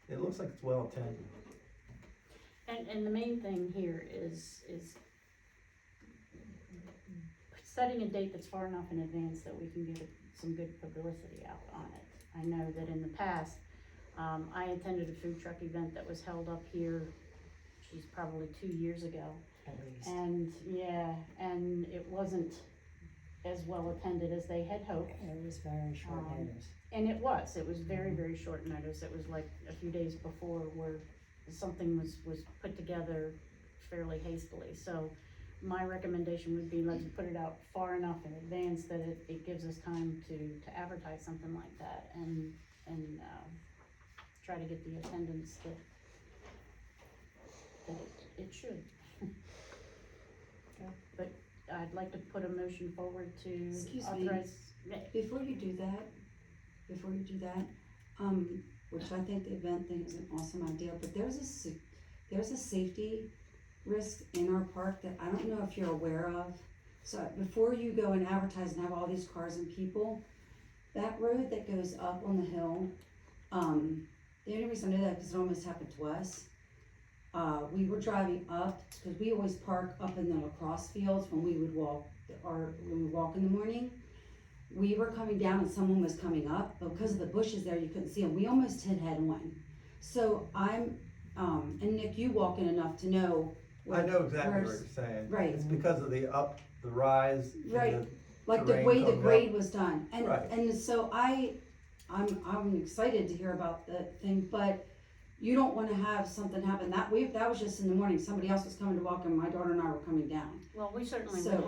It looks like it's well attended. And the main thing here is setting a date that's far enough in advance that we can get some good publicity out on it. I know that in the past, I attended a food truck event that was held up here, geez, probably 2 years ago. At least. And, yeah, and it wasn't as well attended as they had hoped. It was very short notice. And it was very, very short notice. It was like a few days before where something was put together fairly hastily. So my recommendation would be, let's put it out far enough in advance that it gives us time to advertise something like that and try to get the attendance that it should. But I'd like to put a motion forward to Excuse me. authorize. Before you do that, which I think the event thing is an awesome idea, but there's a safety risk in our park that I don't know if you're aware of. So before you go and advertise and have all these cars and people, that road that goes up on the hill, the only reason I know that because it almost happened to us. We were driving up, because we always park up in the lacrosse fields when we would walk, when we walk in the morning. We were coming down and someone was coming up, but because of the bushes there, you couldn't see them. We almost hit head on. So I'm, and Nick, you walk in enough to know. I know exactly what where's- you're saying. Right. It's because of the rise. and Right. Like the terrain way the coming up. grade was done. And, Right. and so I'm excited to hear about the thing, but you don't wanna have something happen that was just in the morning. Somebody else was coming to walk and my daughter and I were coming down. Well, we certainly So- would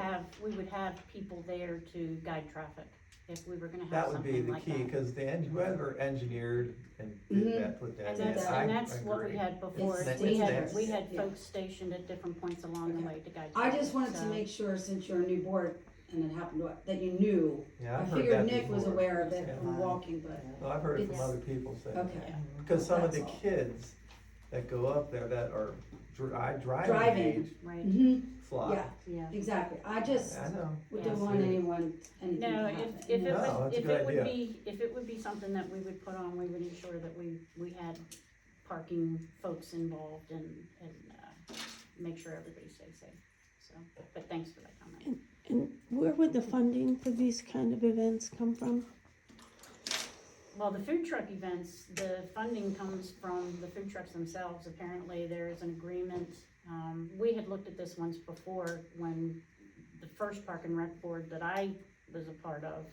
have people there to guide traffic if we were gonna have That would be something the like key, that. cause whoever engineered and Mhm. did that, put that And in. that's, I and that's what we agree. had before, It's we had dangerous. Yeah. folks stationed at different points along the Okay. way to guide I traffic, just wanted to so- make sure, since you're a new board and it happened to, that you knew. Yeah, I I've heard figured that Nick was before. aware of it Yeah. from walking, but, Well, I've heard it from It's- other people say. okay. Because some of the That's all. kids that go up there that are driving Driving. age Right, hmm fly. yeah, yeah. exactly. I just I know. don't Yes. want anything to No, happen. if it No, was, that's a if good it would idea. be, if it would be something that we would put on, we would ensure that we had parking folks involved and make sure everybody stays safe, so, but thanks for that comment. And where would the funding for these kind of events come from? Well, the food truck events, the funding comes from the food trucks themselves. Apparently, there is an agreement. We had looked at this once before when the first Park and Rec board that I was a part of,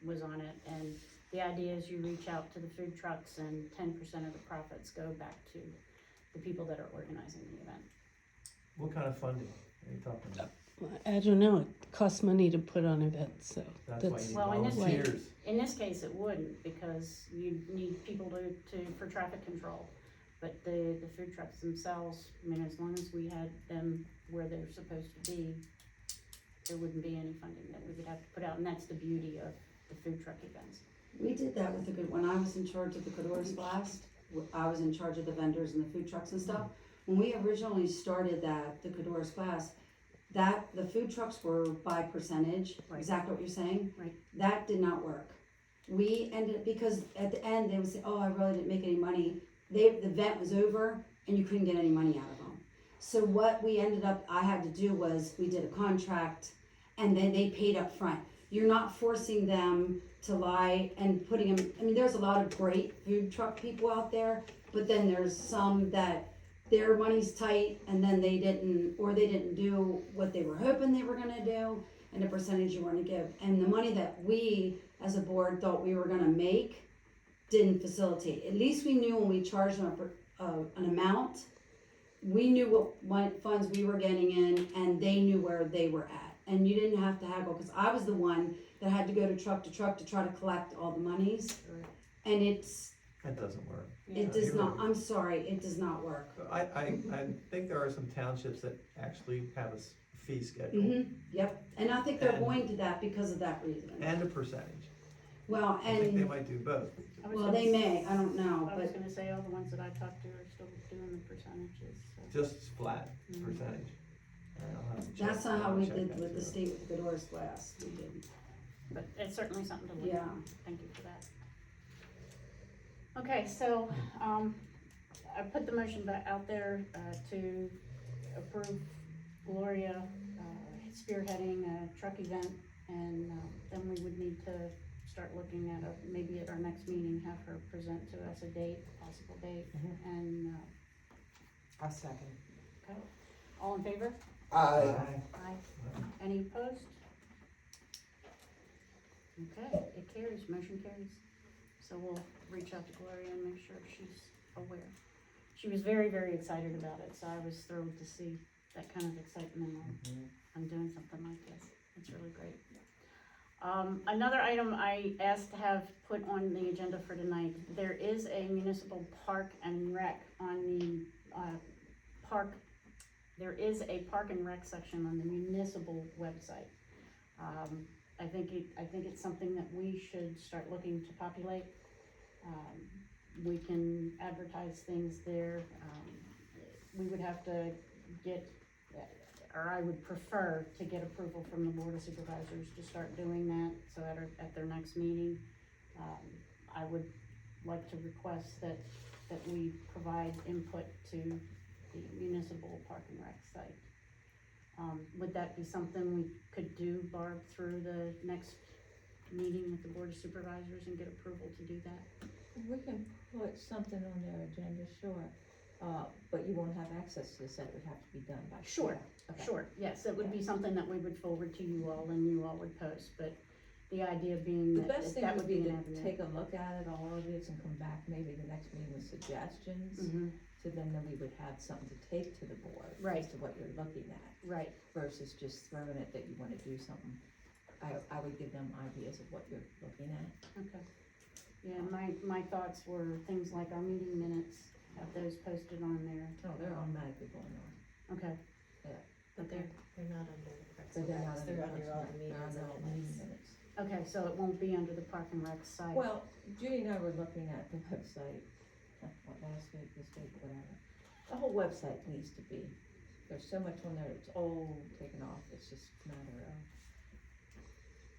was on it. And the idea is you reach out to the food trucks and 10% of the profits go back to the people that are organizing the event. What kind of funding are you talking about? I don't know, it costs money to put on events, so That's why that's, you need Well, in this volunteers. In this case, it wouldn't, because you need people for traffic control. But the food trucks themselves, I mean, as long as we had them where they're supposed to be, there wouldn't be any funding that we would have to put out, and that's the beauty of the food truck events. We did that with the good, when I was in charge of the Cador's Blast, I was in charge of the vendors and the food trucks and stuff. When we originally started that, the Cador's Blast, that, the food trucks were by percentage, Right. exactly what you're saying. Right. That did not work. We ended, because at the end, they would say, oh, I really didn't make any money. The event was over and you couldn't get any money out of them. So what we ended up, I had to do was, we did a contract and then they paid up front. You're not forcing them to lie and putting them, I mean, there's a lot of great food truck people out there, but then there's some that their money's tight and then they didn't do what they were hoping they were gonna do and the percentage you wanna give. And the money that we, as a board, thought we were gonna make didn't facilitate. At least we knew when we charged them an amount, we knew what funds we were getting in and they knew where they were at. And you didn't have to haggle, cause I was the one that had to go to truck to try to collect all the monies. And That doesn't work. it does not, I'm sorry, it does not work. I think there are some townships that actually have a fee schedule Yep, and I think they're And- going to that because of that reason. and a percentage. Well, I think they and, might do both. I was well, gonna they s- may, I don't know, I was but gonna say, all the ones that I talked to are still doing the percentages, so. Just flat Mhm. percentage. I'll have to check- that's not how I'll we check did that with the too. state with the Cador's Glass, we did. But it's certainly something to look at. Yeah. Thank you for that. Okay, so, I put the motion back out there, to approve Gloria, spearheading a truck event. And, then we would need to start looking at maybe at our next meeting, have her present to us a date, possible date, and, I'll second. okay. All in favor? Aye. Aye. Any opposed? Okay, it carries, motion carries. So we'll reach out to Gloria and make sure she's aware. She was very, very excited about it, so I was thrilled to see that kind of excitement on doing something like this. It's really great. Another item I asked to have put on the agenda for tonight, there is a municipal park and rec on the, park. There is a park and rec section on the municipal website. I think it's something that we should start looking to populate. We can advertise things there. We would have to get, or I would prefer to get approval from the Board of Supervisors to start doing that, so at their next meeting, I would like to request that we provide input to the municipal park and rec site. Would that be something we could do, Barb, through the next meeting with the Board of Supervisors and get approval to do that? We can put something on their agenda, sure, but you won't have access to this, that would have to be done by. Sure, Okay. Sure, yes, it would be something that we would forward to you all and you all would post, but the idea being The that best thing that would be an to avenue. take a look at it, all of it, and come back maybe the next meeting with suggestions. Mhm, So then we would have something to take to the board. Right. As to what you're looking at, right, versus just throwing it that you wanna do something. I would give them ideas of what you're looking at. okay. Yeah, my thoughts were things like our meeting minutes, have those posted on there. No, they're automatically going on. Okay. Yeah. But they're, They're not under the But Pretzel they're not Recs, they're under all the They're meetings under all the meeting minutes. minutes. okay, so it won't be under the Park and Rec site. Well, Judy and I were looking at the website, what, last week, this week, whatever. The whole website needs to be, there's so much on there, it's old, taken off, it's just a matter of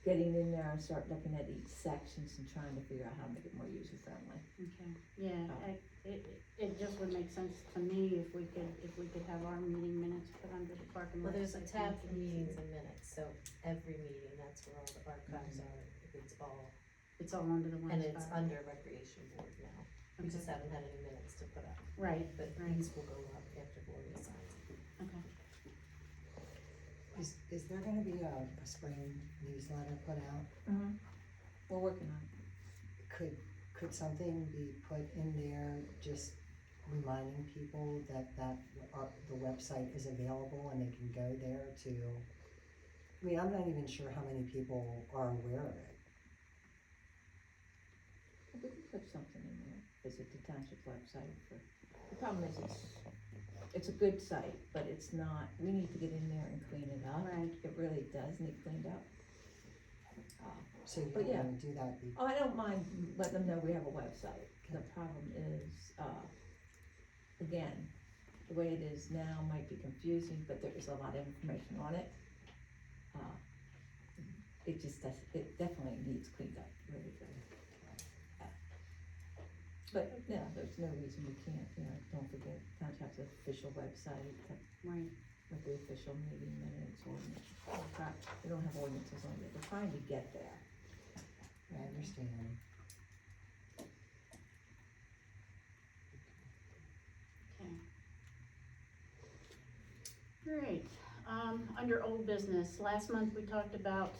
getting in there and start looking at each sections and trying to figure out how to make it more user-friendly. Okay, yeah, it just would make sense to me if we could have our meeting minutes put under the Park and Well, Rec. there's a site. tab for meetings and minutes, so every meeting, that's where all the archives are, It's all under the one and spot. it's under recreation board now. We Okay. just haven't had any minutes to put up. Right, But right. these will go up after Gloria signs it. Okay. Is there gonna be a spring newsletter put out? Mm-hmm. We're working on it. Could something be put in there just reminding people that the website is available and they can go there to, I mean, I'm not even sure how many people are aware of it. We can put something in there, visit the township website for The problem is it's a good site, but it's not, we need to get in there and clean it up. Right. It really does need cleaned up. So you But don't yeah. wanna do that, Oh, I don't mind letting them know we have a website. The problem is, again, the way it is now might be confusing, but there is a lot of information on it. It just does, it definitely needs cleaned up, really good. But, yeah, there's no reason we can't, don't forget, township's official website, Right. with the official meeting minutes, ordinance. We don't have ordinances on it, we're trying to get there. I understand. Okay. Great, under old business, last month we talked about,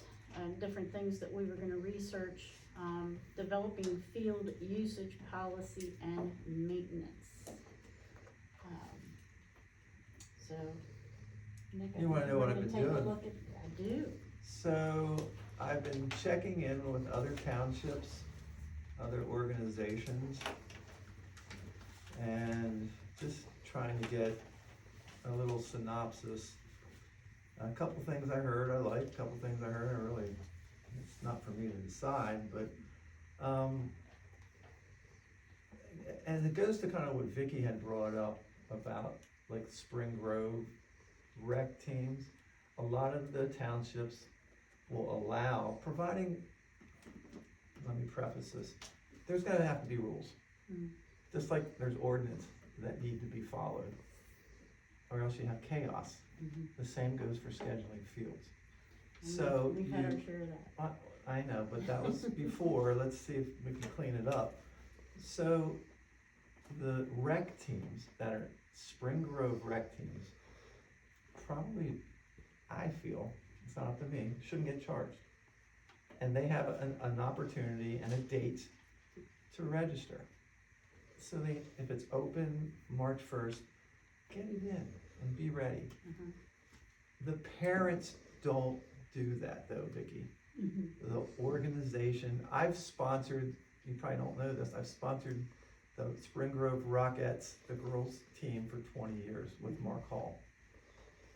different things that we were gonna research, developing field usage policy and maintenance. So, Nick, I You wanna think know what we're I've gonna been take a doing? look at- I do. So I've been checking in with other townships, other organizations, and just trying to get a little synopsis. A couple things I heard I liked, a couple things I heard I really, it's not for me to decide, but, and it goes to kind of what Vicky had brought up about like Spring Grove rec teams. A lot of the townships will allow, providing, let me preface this, there's gonna have to be rules. Mm. Just like there's ordinance that need to be followed, or else you have chaos. Mhm. The same goes for scheduling fields. And So We've had our you, share of that. I know, but that was before, let's see if we can clean it up. So, the rec teams that are Spring Grove rec teams, probably, I feel, it's not up to me, shouldn't get charged. And they have an opportunity and a date to register. So they, if it's open March 1st, get it in and be ready. Mhm. The parents don't do that though, Vicky. Mhm. The organization, I've sponsored, you probably don't know this, I've sponsored the Spring Grove Rockettes, the girls team, for 20 years with Mark Hall.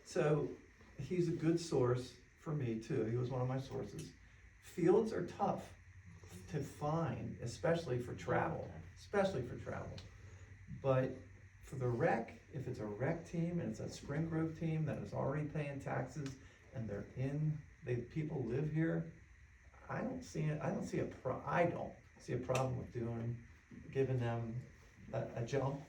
So he's a good source for me too, he was one of my sources. Fields are tough to find, especially for travel, But for the rec, if it's a rec team and it's a Spring Grove team that is already paying taxes and people live here, I don't see a problem with giving them a jump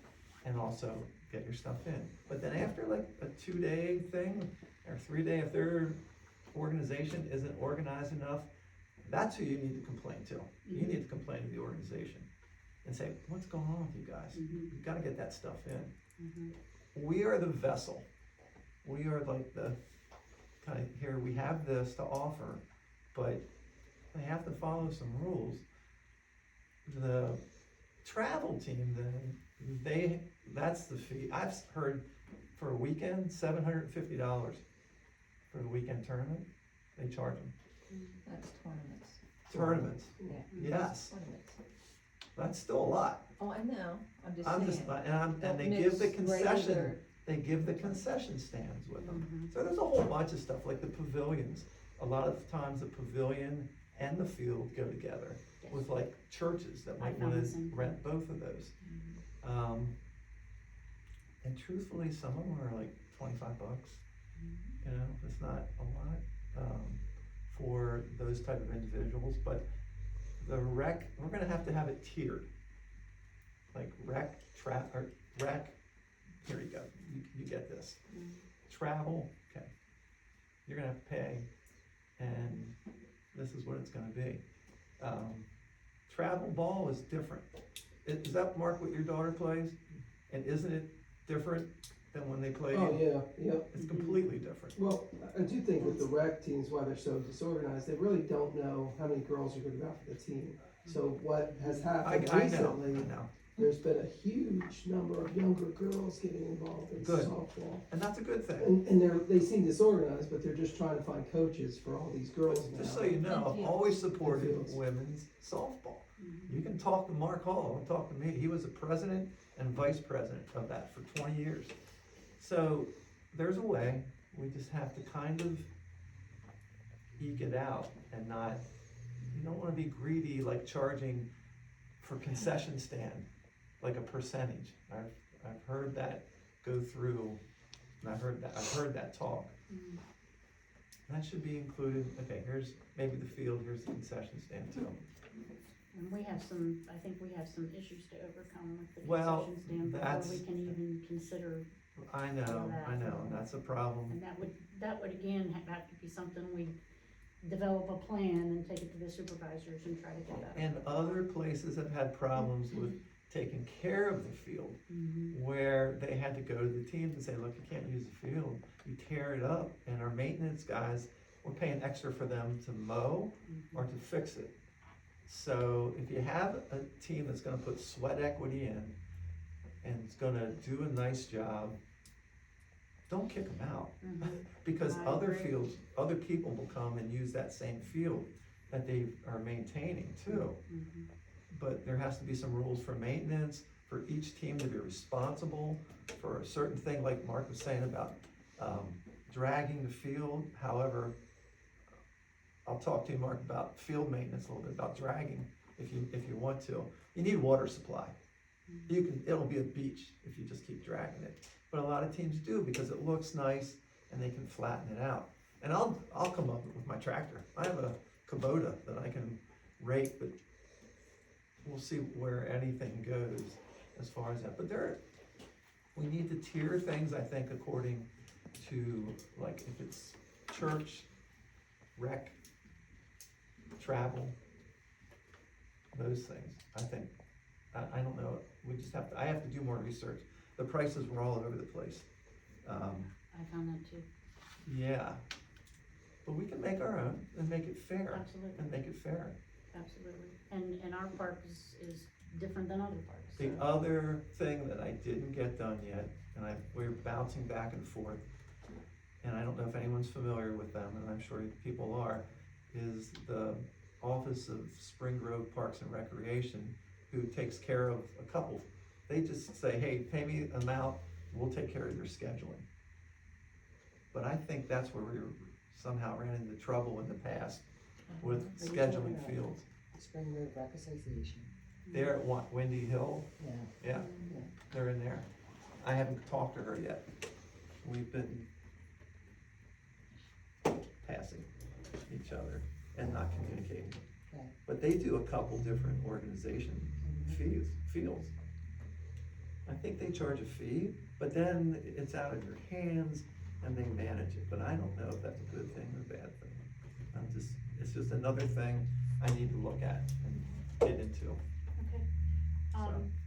and also get your stuff in. But then after like a 2-day thing or 3-day, if their organization isn't organized enough, that's who you need to complain to. You need to complain to the organization and say, what's going on with you guys? Mhm. You've gotta get that stuff in. Mhm. We are the vessel. We are like the kind of, here, we have this to offer, but they have to follow some rules. The travel team, then, that's the fee. I've heard for a weekend, $750 for the weekend tournament, they charge them. That's tournaments. Tournaments, Yeah. yes, Tournaments. that's still a lot. Oh, I know, I'm just I'm saying. just, and Don't they give the mix concession, regular- they give the concession stands with them. Mhm. So there's a whole bunch of stuff, like the pavilions. A lot of times the pavilion and the field go together with like churches that might I found wanna the same thing. rent both of those. And truthfully, some of them are like $25. You know, it's not a lot, for those type of individuals, but the rec, we're gonna have to have it tiered. Like rec, here you go, you get this. Travel, okay, you're gonna have to pay, and this is what it's gonna be. Travel ball is different. Is that, Mark, what your daughter plays? And isn't it different than when they play? Oh, yeah, yeah. It's completely different. Well, I do think with the rec teams, why they're so disorganized, they really don't know how many girls are gonna go out for the team. So what has happened I know, recently, I know. there's been a huge number of younger girls getting involved in Good. softball. And that's a good thing. And they seem disorganized, but they're just trying to find coaches for all these girls now. Just so you know, And I've fields. always supported And fields. women's softball. Mhm. You can talk to Mark Hall, don't talk to me. He was the president and vice president of that for 20 years. So there's a way, we just have to kind of eke it out and not, you don't wanna be greedy, like charging for concession stand, like a percentage. I've heard that go through, and I've heard that talk. Mm. That should be included, okay, here's maybe the field, here's the concession stand too. And we have some, I think we have some issues to overcome with the Well, concession stand before that's- we can even consider, I know, and that's a problem. and that would again have to be something we develop a plan and take it to the supervisors and try to get that. And other places have had problems with taking care of the field, Mhm. where they had to go to the teams and say, look, you can't use the field, you tear it up, and our maintenance guys, we're paying extra for them to mow or to fix it. So if you have a team that's gonna put sweat equity in, and is gonna do a nice job, don't kick them out. Mhm. Because I other agree. fields, other people will come and use that same field that they are maintaining too. Mhm. But there has to be some rules for maintenance, for each team to be responsible for a certain thing, like Mark was saying about, dragging the field. However, I'll talk to you, Mark, about field maintenance a little bit, about dragging, if you want to. You need water supply. It'll be a beach if you just keep dragging it. But a lot of teams do, because it looks nice and they can flatten it out. And I'll come up with my tractor. I have a Kubota that I can rake, but we'll see where anything goes as far as that. But we need to tier things, I think, according to, like, if it's church, rec, travel, those things. I think, I don't know, I have to do more research. The prices were all over the place. I found that too, Yeah, but we can make our own and make it fair, absolutely, and make it fair. absolutely. And our park is different than other parks. The so. other thing that I didn't get done yet, and we're bouncing back and forth, and I don't know if anyone's familiar with them, and I'm sure people are, is the Office of Spring Grove Parks and Recreation, who takes care of a couple. They just say, hey, pay me an amount, we'll take care of your scheduling. But I think that's where we somehow ran into trouble in the past with Are you scheduling talking about fields. Spring Road Rec Association. They're at Windy Hill, Yeah. yeah, they're in there. I haven't talked to her yet. We've been passing each other and not communicating. Okay. But they do a couple different organization fields. I think they charge a fee, but then it's out of your hands and they manage it. But I don't know if that's a good thing or a bad thing. It's just another thing I need to look at and get into. Okay.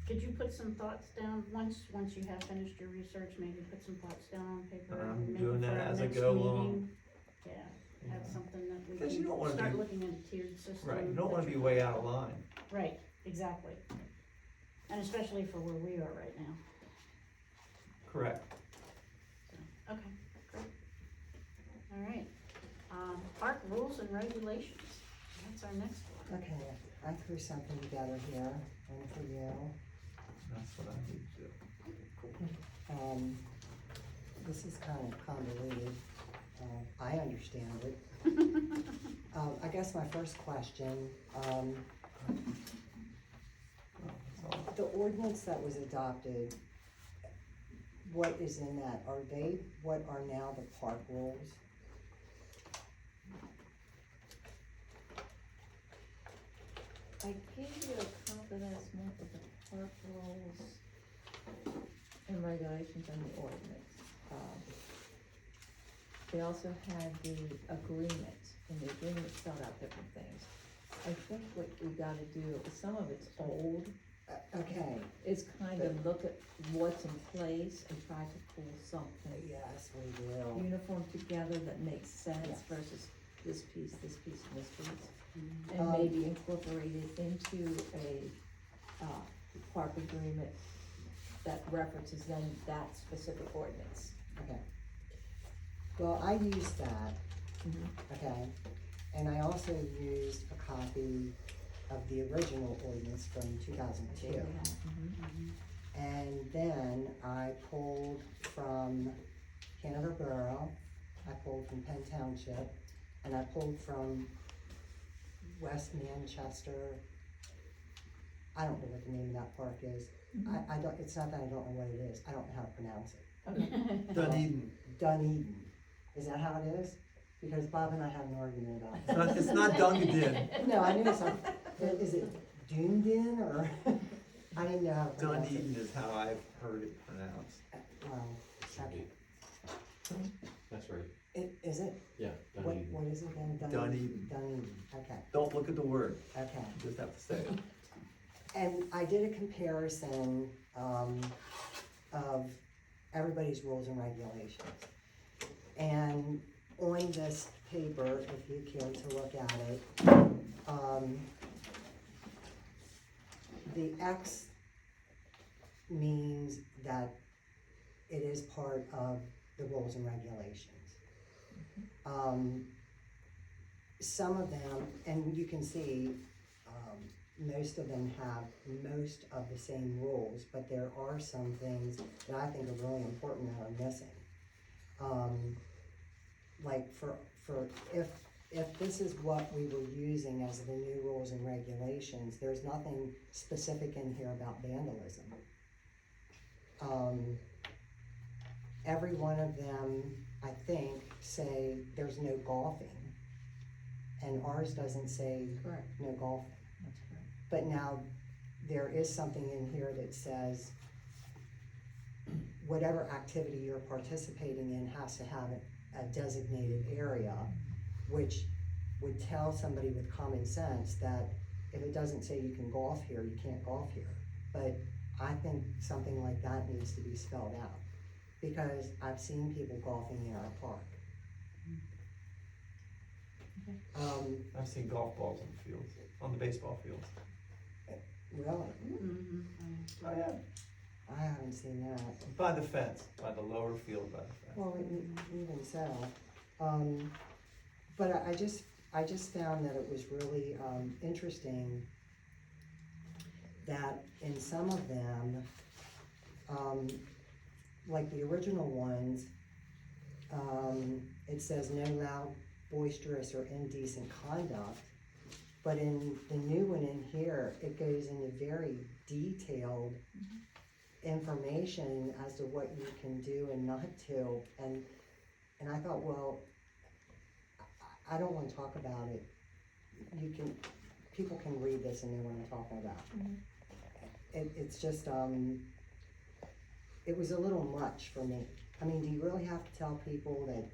Could you put some thoughts down, once you have finished your research, maybe put some thoughts down on paper? I'm maybe doing that for our as I next go meeting? along. Yeah, Yeah. have something that we 'Cause you don't can wanna start be- looking at a tiered system. Right, you don't that wanna be you're- way out of line. Right, exactly. And especially for where we are right now. Correct. So, okay, great. All right, park rules and regulations, that's our next one. Okay, I threw something together here, one for you. That's what I need to do. This is kind of convoluted, I understand it. I guess my first question, the ordinance that was adopted, what is in that? Are they what are now the park rules? I gave you a confidence month with the park rules and regulations and the ordinance. They also had the agreement, and the agreement spelled out different things. I think what we gotta do, is some of it's old, Okay, is kind of look at what's in place and try to pull something yes, we will. uniform together that makes sense Yes. versus this piece, and this piece. Mhm. And maybe incorporate it into a, park agreement that references then that specific ordinance. Okay. Well, I used that, Mhm. okay, and I also used a copy of the original ordinance from 2002. Mhm. And then I pulled from Hanover Borough, I pulled from Penn Township, and I pulled from West Manchester. I don't know what the name of that park is. I don't, it's not that I don't know what it is, I don't know how to pronounce it. Dunedin. Dunedin, is that how it is? Because Bob and I had an argument about it. It's not Dunedin. No, I knew something, is it Dunedin or, I didn't know how to pronounce it. Dunedin is how I've heard it pronounced. Well, Should be. That's right. is it? Yeah. What, Dunedin. what is it again? Dunedin. Dunedin, okay, Don't look at the word, okay. you just have to say it. And I did a comparison, of everybody's rules and regulations. And on this paper, if you care to look at it, the X means that it is part of the rules and regulations. Some of them, and you can see, most of them have most of the same rules, but there are some things that I think are really important that are missing. Like for if this is what we were using as the new rules and regulations, there's nothing specific in here about vandalism. Every one of them, I think, say there's no golfing, and ours doesn't say Correct, no golfing. that's correct. But now, there is something in here that says whatever activity you're participating in has to have a designated area, which would tell somebody with common sense that if it doesn't say you can golf here, you can't golf here. But I think something like that needs to be spelled out, because I've seen people golfing in our park. I've seen golf balls on the fields, on the baseball fields. Really? Mhm. Oh, yeah. I haven't seen that. By the fence, by the lower field, by the fence. Well, even so, but I just found that it was really, interesting that in some of them, like the original ones, it says no loud, boisterous, or indecent conduct. But in the new one in here, it goes into very detailed information as to what you can do and not do, and I thought, well, I don't wanna talk about it. People can read this and know what I'm talking about. It's just, it was a little much for me. I mean, do you really have to tell people that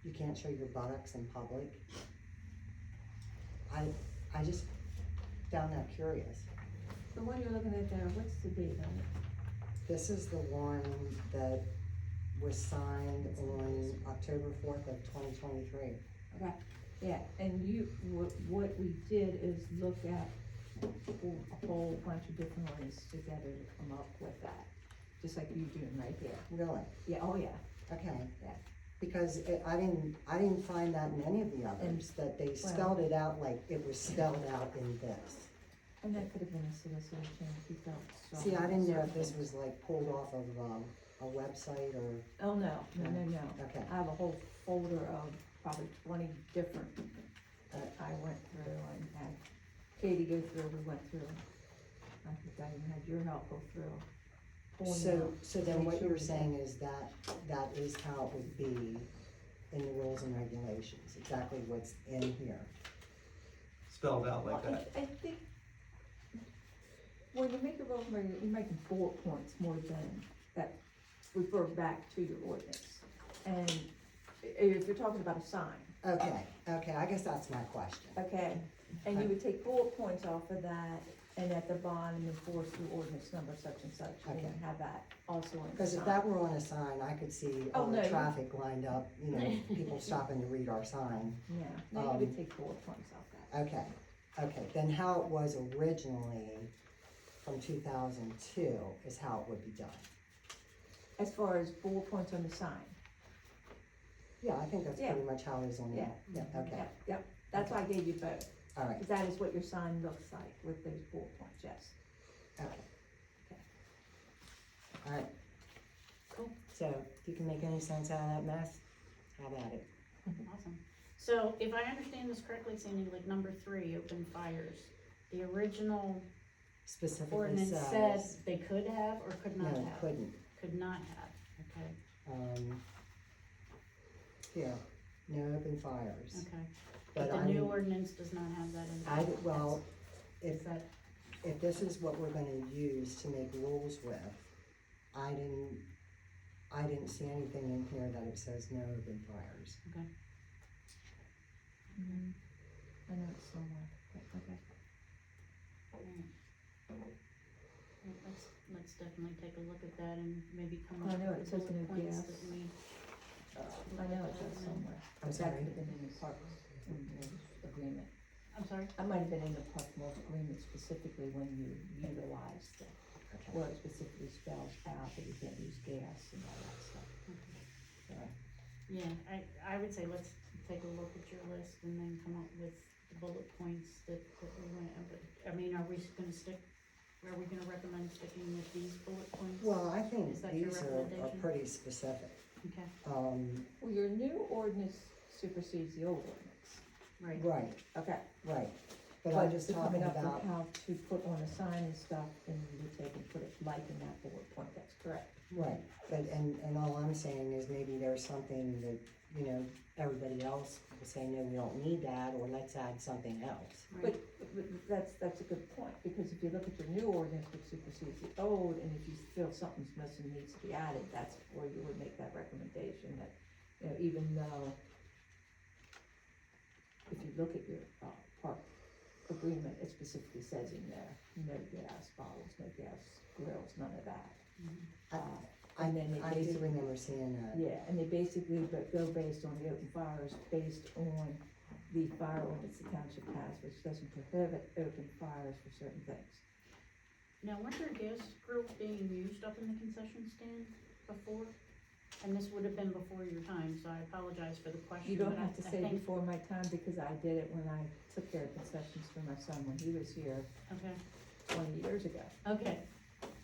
you can't show your buttocks in public? I just found that curious. The one you're looking at there, what's the date on it? This is the one that was signed on October 4th of 2023. Okay, yeah, and what we did is look at a whole bunch of different ones together to come up with that, just like you're doing right here. Really? Yeah, oh yeah, Okay. Yeah. Because I didn't find that in any of the others, that they spelled it out like it was spelled out in this. and that could have been a solicitation if you felt strong. See, I didn't know if this was like pulled off of, a website or, Oh, no. okay. I have a whole folder of probably 20 different that I went through and had Katie go through, we went through. I think I even had your help go through. pulling out So to then make what sure you're we saying is that is how it would be in the rules and regulations, exactly what's in here. Spelled out Well, like that. I think when you make a rules and regulations, you're making bullet points more than that refer back to your ordinance. And if you're talking about a sign, Okay, I guess that's my question. okay, and you would take bullet points off of that, and at the bottom enforce through ordinance number such and such, and then Okay. have that also in the Because if sign. that were on a sign, I could see Oh, all no, the you- traffic lined up, people stopping to read our sign. Yeah, no, you would take bullet points off that. Okay, then how it was originally from 2002 is how it would be done. As far as bullet points on the sign, Yeah, I think that's Yeah. pretty much how it is on Yeah. there. Yeah, okay, yep, that's why I gave you both, all right, because that is what your sign looks like with those bullet points, yes. okay. Alright. Cool. So, if you can make any sense out of that mess, have at it. Awesome. So if I understand this correctly, Sandy, like number 3, open fires, the original Specifically ordinance says. said they could have or could not No, have? couldn't. Could not have, okay, Yeah, no open fires. okay. But But I the new mean- ordinance does not have that in I, there. well, if, Is that, if this is what we're gonna use to make rules with, I didn't see anything in here that it says no open fires. okay. I know it's somewhere, but okay. Alright. Well, let's definitely take a look at that and maybe come I up know with it says bullet no points gas. that we. I know it does somewhere. I'm That sorry? could have been in the parks agreement. I'm sorry? I might have been in the park most agreement specifically when you utilized it, Okay. where it specifically spells out that you can't use gas and all that stuff. So, Yeah, I would say let's take a look at your list and then come up with the bullet points that we went, but, I mean, are we gonna recommend sticking with these bullet points? Well, I think Is that your these are recommendation? pretty specific. Okay, Well, your new ordinance supersedes the old ordinance. right. Right, Okay. right. But I'm just you're talking coming up about, with how to put on a sign and stuff, and you would take and put it like in that bullet point, that's correct. right, but, and all I'm saying is maybe there's something that, you know, everybody else will say, no, we don't need that, or let's add something else. Right. But that's a good point, because if you look at your new ordinance, which supersedes the old, and if you feel something's missing, needs to be added, that's where you would make that recommendation, that, you know, even though if you look at your, park agreement, it specifically says in there, no gas bottles, no gas grills, none of that. And then they I do basically, remember seeing that. yeah, and they basically go based on the open fires, based on the fire ordinance the township has, which doesn't prohibit open fires for certain things. Now, weren't there gas grills being used up in the concession stand before? And this would have been before your time, so I apologize for the question. You don't but have to I say think- before my time, because I did it when I took care of concessions for my son when he was here Okay, 20 years ago, okay,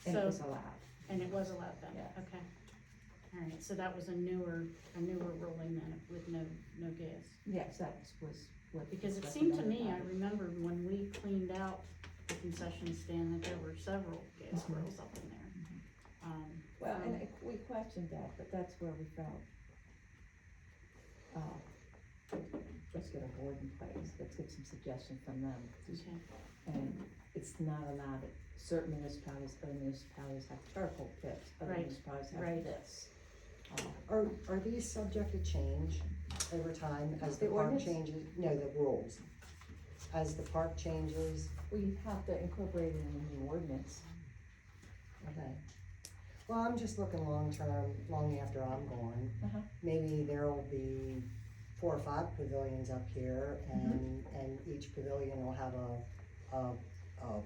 and it so, was allowed. and it was allowed then, Yeah. okay. Alright, so that was a newer ruling then with no gas. Yes, that was what. Because it was seemed to recommended me, by I the- remember when we cleaned out the concession stand, that there were several gas Mhm. grills up in there. Well, so- and we questioned that, but that's where we felt, let's get a board in place, let's get some suggestions from them. Okay, And it's not allowed, certain municipalities, other municipalities have charcoal pits, other Right, municipalities right. have this. Are these subject to change over time as the The park ordinance? changes? No, the rules. As the park changes, We have to incorporate it in the new ordinance. okay. Well, I'm just looking long-term, long after I'm gone. Uh-huh. Maybe there'll be 4 or 5 pavilions up here, and each pavilion will have a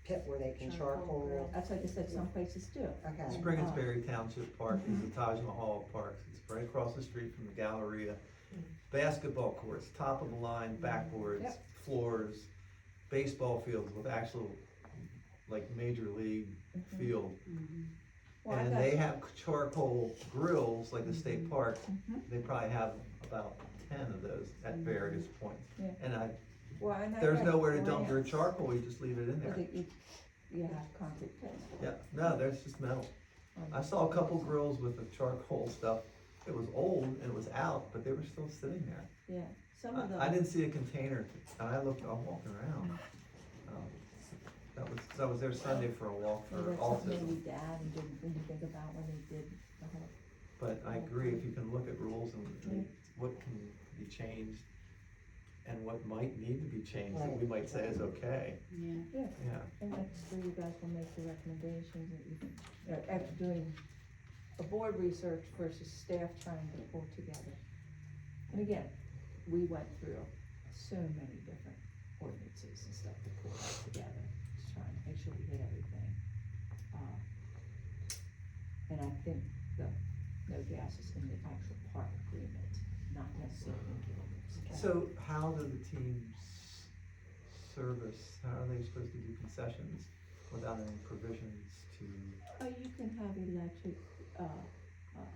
pit where they can Charcoal charcoal. grill. That's like I said, some places do. Okay, Springsbury Township Park is the Taj Mahal of parks. It's right across the street from the Galleria. Basketball courts, top of the line, backboards, Yep. floors, baseball fields with actual, like, major league Mhm. field. Well, I And got- they have charcoal grills, like the state park. Mhm. They probably have about 10 of those at various points. Yeah. And Well, and I there's got nowhere to dump your grants. charcoal, you just leave it in But there. you have concrete pits. Yeah, no, there's just metal. I saw a couple grills with the charcoal stuff. It was old and it was out, but they were still sitting there. Yeah, some of them. I didn't see a container, and I looked, I'm walking around. I was there Sunday for a walk for Maybe that's something autism. maybe Dad and didn't think about when they did the whole. But I agree, if you can look at rules and what can be changed and what might need to be changed, that we might say is okay, yeah, Yeah, yeah. and that's where you guys will make the recommendations, that you, after doing a board research versus staff trying to pull together. And again, we went through so many different ordinances and stuff to pull that together, just trying to make sure we hit everything. And I think the no gas is in the actual park agreement, not necessarily in the ordinance. So how do the teams service, how are they supposed to do concessions? without any provisions to, Oh, you can have electric,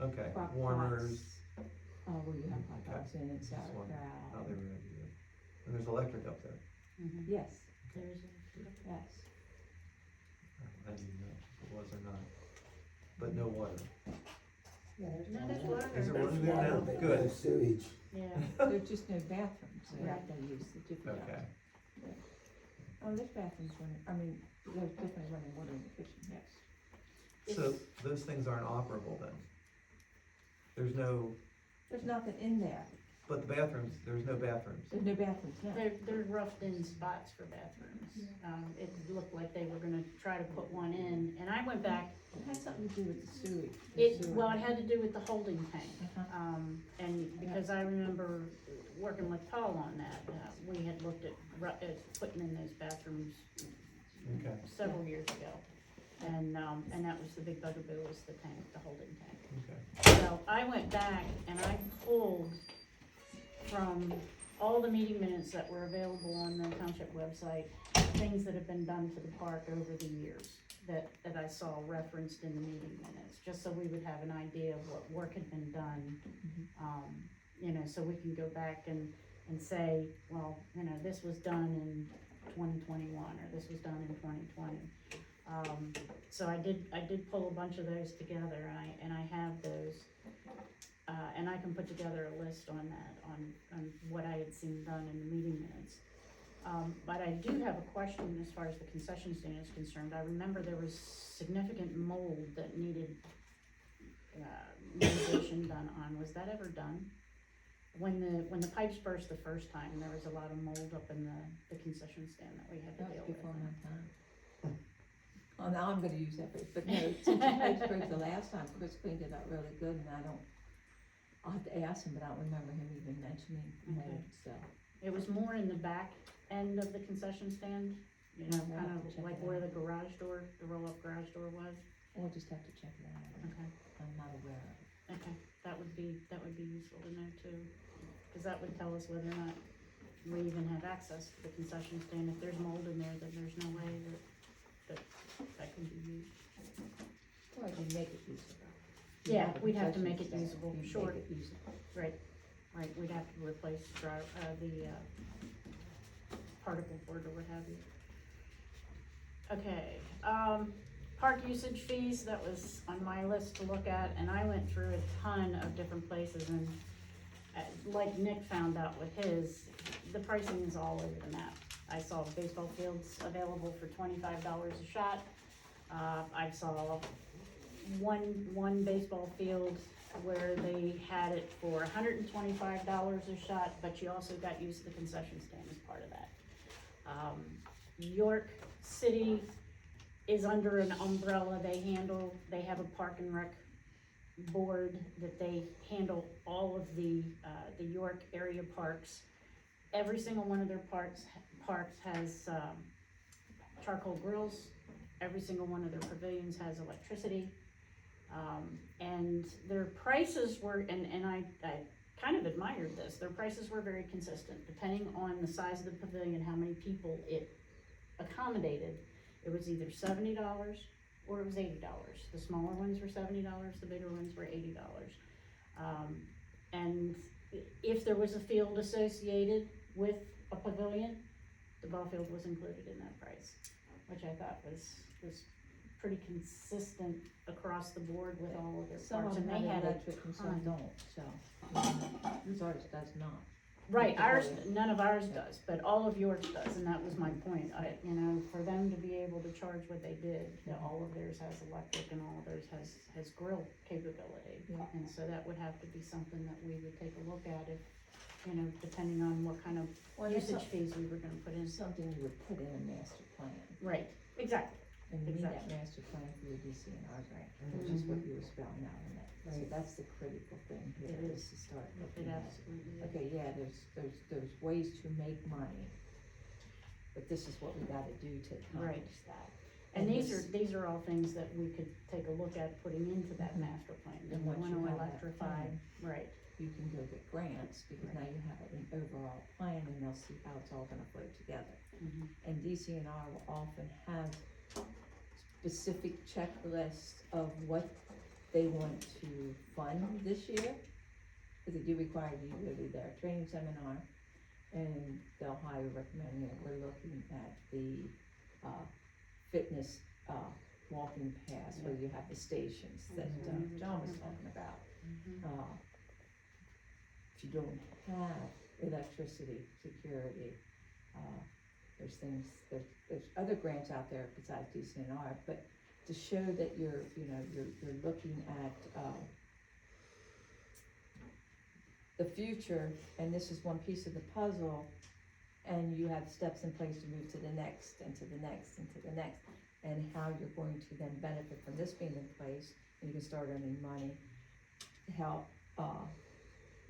okay, crock warmers, pots, where you have hot Okay. dogs in and Just wondering how sauerkraut. they were gonna do it. And there's electric up there. Yes, There's yes. I didn't know if it was or not. But no water. Yeah, there's No, one there's there. water. Is there There's water there water, now? but Good. no sewage. Yeah, There's just no bathrooms, so Right. they use the different. Okay. Oh, there's bathrooms running, I mean, there's definitely running water in the kitchen, yes. So those things aren't operable then? There's no, There's nothing in there, but the bathrooms, there's no bathrooms. there's no bathrooms now. they're roughed in spots for bathrooms. It looked like they were gonna try to put one in, and I went back, It had something to do with the sewage. the it, sewer. well, it had to do with the holding tank. Uh-huh. And because I remember working with Paul on that, we had looked at putting in those bathrooms Okay. several years ago. And that was the big bugaboo, was the tank, the holding tank. Okay. So I went back and I pulled from all the meeting minutes that were available on the township website, things that have been done to the park over the years that I saw referenced in the meeting minutes, just so we would have an idea of what work had been done. You know, so we can go back and say, well, you know, this was done in 2021, or this was done in 2020. So I did pull a bunch of those together, and I have those. And I can put together a list on that, on what I had seen done in the meeting minutes. But I do have a question as far as the concession stand is concerned. I remember there was significant mold that needed, mitigation done on. Was that ever done? When the pipes burst the first time, there was a lot of mold up in the concession stand that we had to That deal was with. before my time. Oh, now I'm gonna use that, but no, since the pipes broke the last time, Chris cleaned it up really good, and I'll have to ask him, but I don't remember him even mentioning mold, so. It was more in the back end of the concession stand, you know, Yeah, kind I'll have to of check like it where out. the garage door, the roll-up garage door was. We'll just have to check it out, Okay, I'm not aware of it. okay, that would be useful to know too, cause that would tell us whether or not we even have access to the concession stand. If there's mold in there, then there's no way that can be used. Well, you make it usable. Yeah, we'd have to Concession make it stand, usable, you sure. Make it usable. Right, we'd have to replace the particle board or what have you. Okay, park usage fees, that was on my list to look at, and I went through a ton of different places, and like Nick found out with his, the pricing is all over the map. I saw baseball fields available for $25 a shot. I saw one baseball field where they had it for $125 a shot, but you also got used to the concession stand as part of that. York City is under an umbrella. They have a park and rec board that they handle all of the York area parks. Every single one of their parks has charcoal grills. Every single one of their pavilions has electricity. And their prices were, and I kind of admired this, their prices were very consistent, depending on the size of the pavilion, how many people it accommodated. It was either $70 or it was $80. The smaller ones were $70, the bigger ones were $80. And if there was a field associated with a pavilion, the ball field was included in that price, which I thought was pretty consistent across the board with all of their Some parks, of and them they have had electric and some ton. don't, so. Ours does not. Right, ours, none of ours does, but all of yours does, and that was my point. You know, for them to be able to charge what they did, all of theirs has electric and all of theirs has grill capability. Yeah. And so that would have to be something that we would take a look at if, you know, depending on what kind of Well, that's usage fees we were gonna put in. something you would put in a master plan. Right, exactly. And you need that Exactly. master plan for your DCNR grant, which is what you were spelling out in that. So Right. that's the critical thing here, It is is. to start It looking at. absolutely is. Okay, yeah, there's ways to make money, but this is what we gotta do to accomplish that. And these this- are all things that we could take a look at putting into that Mhm. master plan. Do And we once wanna you have that electrify? plan, Right, You can go get grants, because now you have an overall plan, and they'll see how it's all gonna flow together. mhm, And DCNR will often have specific checklist of what they want to fund this year. Cause they do require you to go to their training seminar, and they'll highly recommend it. We're looking at the, fitness, walking paths where you have the stations that, John was talking about. If you don't have electricity security, there's other grants out there besides DCNR, but to show that you're looking at, the future, and this is one piece of the puzzle, and you have steps in place to move to the next, and to the next, and to the next, and how you're going to then benefit from this being in place, and you can start earning money to help,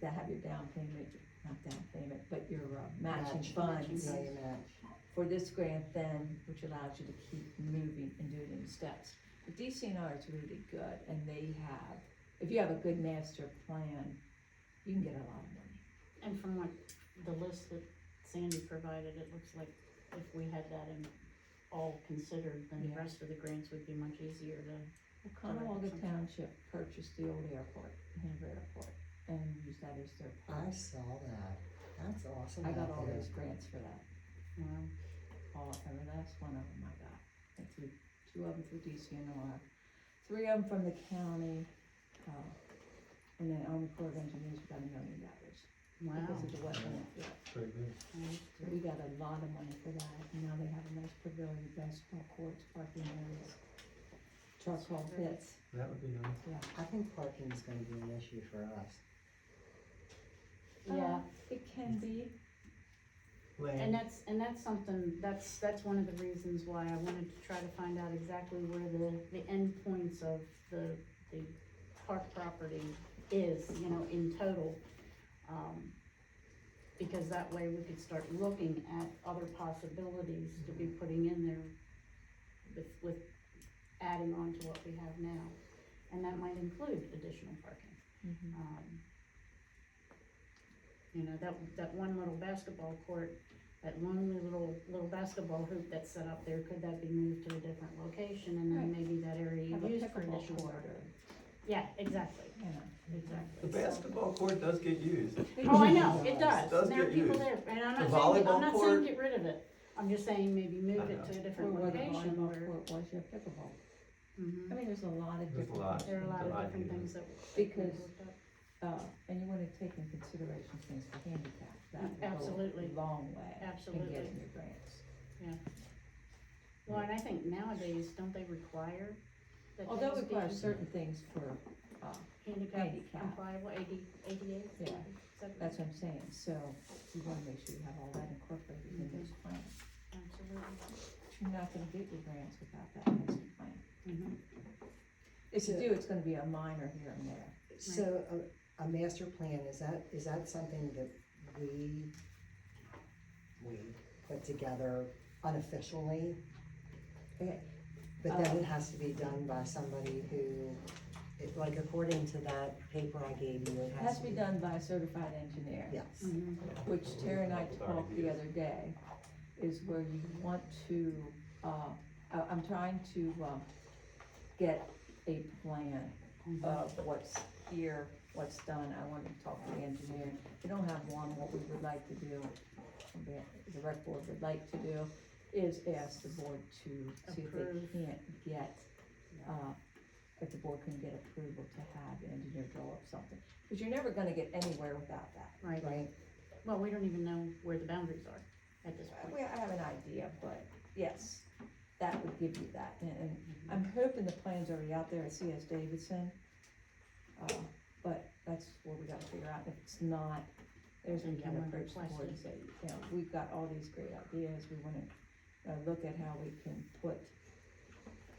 that have your down payment, not down payment, but your, matching funds Yeah, you match. for this grant then, which allows you to keep moving and doing it in steps. The DCNR is really good, and they have, if you have a good master plan, you can get a lot of money. And from what the list that Sandy provided, it looks like if we had that in all considered, then the Yeah. rest of the grants would be much easier to. Well, Conowanga Township purchased the old airport, Hanover Airport, and used that as their I park. saw that. That's awesome. I got out all there. those grants for that. Every last one of them I got. And two of them through DCNR, 3 of them from the county, and then Army Corps of Engineers got $1 million. Wow. Because of the wetland, yeah. Very good. So we got a lot of money for that, and now they have a nice pavilion, basketball courts, parking areas, charcoal pits, That would be nice. yeah. I think parking is gonna be an issue for us. Yeah, It can be, and Land, that's something, that's one of the reasons why I wanted to try to find out exactly where the end points of the park property is, in total. Because that way we could start looking at other possibilities to be putting in there with adding on to what we have now. And that might include additional parking. That one little basketball court, that lonely little basketball hoop that's set up there, could that be moved to a different location, and then Right. maybe that area have a used for pickleball additional court, parking? or, Yeah, exactly, you know. the exactly. basketball court does get used. Oh, I know, it does, Does there are get people used. there, and I'm The not saying, volleyball I'm not saying court- get rid of it, I'm just saying maybe move I it know. to a Or different where the location volleyball where. court was, your pickleball. Mhm. I mean, there's a lot of There's a different. lot. There are a lot There's a of lot different to do. things that. Because- we looked up. And you wanna take in consideration things for handicap, that would Absolutely. go a long way in Absolutely. getting your grants. Well, and I think nowadays, don't they require that Although things it requires be certain things for, handicap handicap. compliable, ADA? Yeah. Is that- that's what I'm saying, so you wanna make sure you have all that incorporated in those plans. Absolutely. But you're not gonna get your grants without that master plan. Mhm. If you do, it's gonna be a minor here and there. So a master plan, is that something that we put together unofficially? Okay. But then it has to be done by somebody who, like according to that paper I gave you, It has to be done by a certified engineer. Yes. Mhm. Which Terry and I talked the other day, is where you want to, I'm trying to, get a plan of what's here, what's done. I want to talk to the engineer. If you don't have one, what we would like to do, the rec board would like to do, is ask the board to see if they Approve. can't get, if the board can get approval to have the engineer draw up something. Because you're never gonna get anywhere without that. Right, Right? well, we don't even know where the boundaries are at this point. I have an idea, but yes, that would give you that, and I'm hoping the plan's already out there at CS Davidson. But that's what we gotta figure out, if it's not, there's when you can Someone approach the board and request say, we've got all these great ideas, we wanna, look at how we can put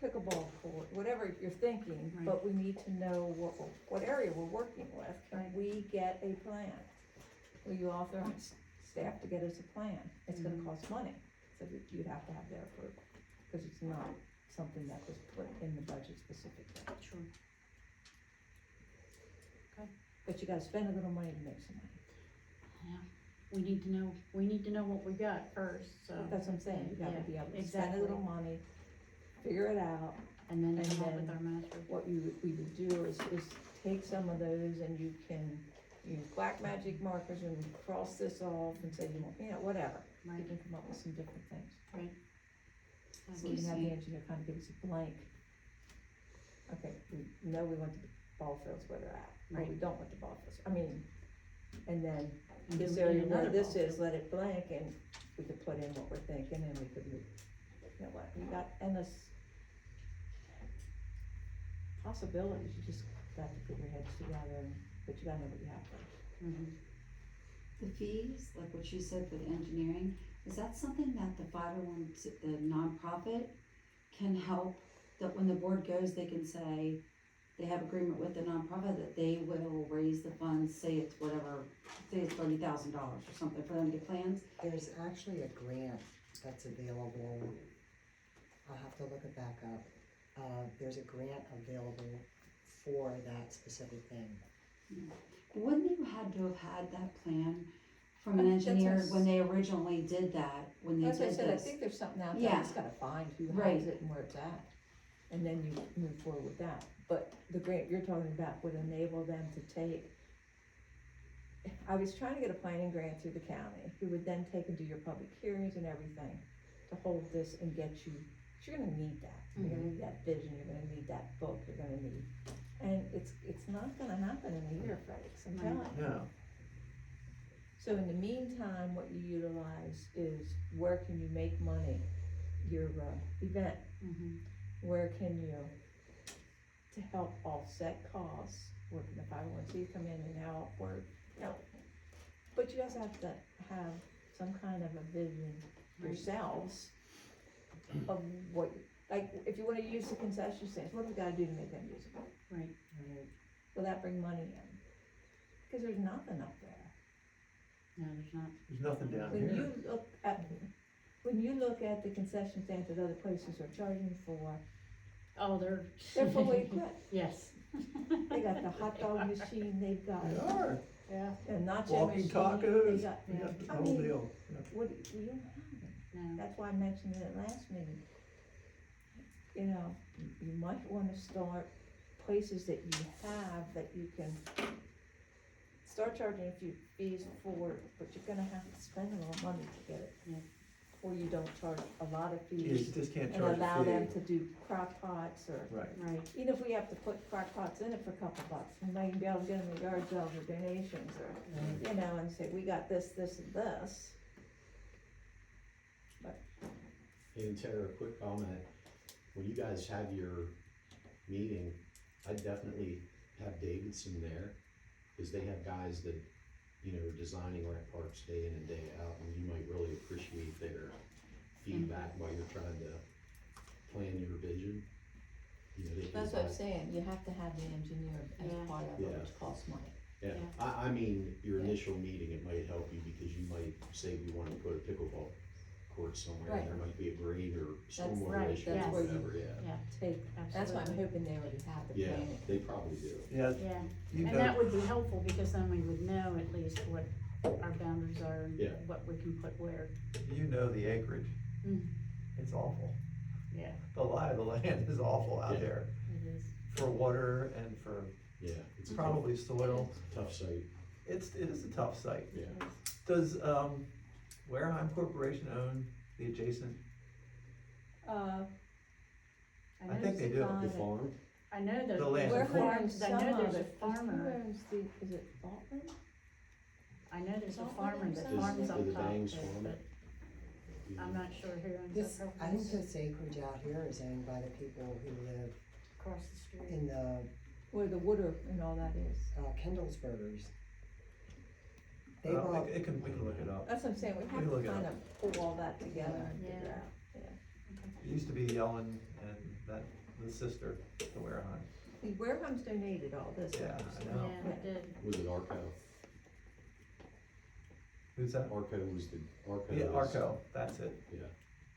pickleball court, whatever you're thinking, Right. but we need to know what area we're working with, can Right. we get a plan? Will you authorize staff to get us a plan? It's gonna Mhm. cost money, so you'd have to have their approval, cause it's not something that was put in the budget specifically. Sure. But you gotta spend a little money to make some money. Yeah, we need to know what we got first, so. That's what I'm saying, you gotta Yeah, be able to spend a exactly. little money figure it out. And then And come up with then our master. What we would do is take some of those and you can use black magic markers and cross this off and say, you want, whatever. You Right, can come up with some different things. right. So you can have the engineer kind of give us a blank. Okay, we know we want the ball fields where they're at, or we Right. don't want the ball fields, I mean, and then And this do we area need where another this ball is, let it blank, and we could put in what we're thinking, and we could move. You know what, we got endless possibilities, you just got to put your heads together, but you gotta know what you have first. Mhm. The fees, like what you said for the engineering, is that something that the 501, the nonprofit can help? That when the board goes, they can say, they have agreement with the nonprofit that they will raise the funds, say it's whatever, say it's $30,000 or something for them to get plans? There's actually a grant that's available, I'll have to look it back up. There's a grant available for that specific thing. Wouldn't you had to have had that plan from an I think that's engineer what's- when they originally did that, when they As I did said, I this? think there's something out there, Yeah. you just gotta find who Right. has it and where it's at, and then you move forward with that. But the grant you're talking about would enable them to take, I was trying to get a planning grant through the county, who would then take and do your public hearings and everything to hold this and get you, 'cause you're gonna need that. You're gonna need that vision, you're gonna need that book, you're gonna need, and it's not gonna happen in a year, Felix, I'm Right. telling you. No, So in the meantime, what you utilize is where can you make money? Your event, Mhm. where can you, to help offset costs, where can the 501c come in and help, or, but you also have to have some kind of a vision Right. yourselves of what, like, if you wanna use the concession stands, what do we gotta do to make them usable? Right. Will that bring money in? Cause there's nothing up there. No, there's not. there's nothing down When here. you look at the concession stands that other places are charging for, Oh, they're. they're fully equipped. Yes. They got the hot dog machine, they've got They are, Yeah, the nacho walking machine, tacos, they got, we got the I whole mean, deal. Yeah. what, you don't have it. no, That's why I mentioned it at last meeting. You might wanna start places that you have that you can start charging a few fees for, but you're gonna have to spend a lot of money to get it. Yeah. Or you don't charge a lot of You fees just can't and charge allow a them fee. to do crock pots or, Right, right, even if we have to put crock pots in it for a couple bucks, we might be able to get them a yard sales or donations or, and say, we got this, this and this. And Tara, a quick comment, when you guys have your meeting, I'd definitely have Davidson there, cause they have guys that, are designing rec parks day in and day out, and you might really appreciate their feedback while you're trying to plan your vision. They can That's what I'm advise- saying, you have to have the engineer as Yeah. part of it, Yeah. which costs money. Yeah, Yeah. I mean, your Yeah. initial meeting, it might help you because you might say we want to put a pickleball court somewhere, Right. and there might be a grade or right, stormwater issue or that's where you- whatever, yeah. yeah, Take, that's why I'm absolutely. hoping they already have the Yeah, planning. they probably do. yeah, Yeah, you and know, that would be helpful, because then we would know at least what our boundaries are and Yeah. what we can put where. the acreage. Mm. It's awful. Yeah, The lie of the land is awful out Yeah. there it is. for water and for Yeah, it's a probably soil. tough site, It is a tough site. yeah. Does, Wareheim Corporation own the adjacent? I know think they there's- do. The farm, I know there's. The land. there's a Where farm- owns I some know of there's a it, who farmer, owns the, is it Altman? I know there's a Altman farmer or that something? farms Is up it the top Bangs there, farm? but I'm not sure who owns This, it. I think this acreage out here is owned by the people who live Across the street. in the Where the Woodard and all that is. Kendallsburgers. They Well, bought, we can look it up. That's what I'm saying, we We have can to look it kind up. of pull all that together and figure Yeah. out, It used to be Yellen and that, the sister, the Wareheim. See, Warehouse donated all this. Yeah, I know. Yeah, I did. was it Arco? Who's that? Arco was the, Arco Yeah, is- Arco, that's it. Yeah.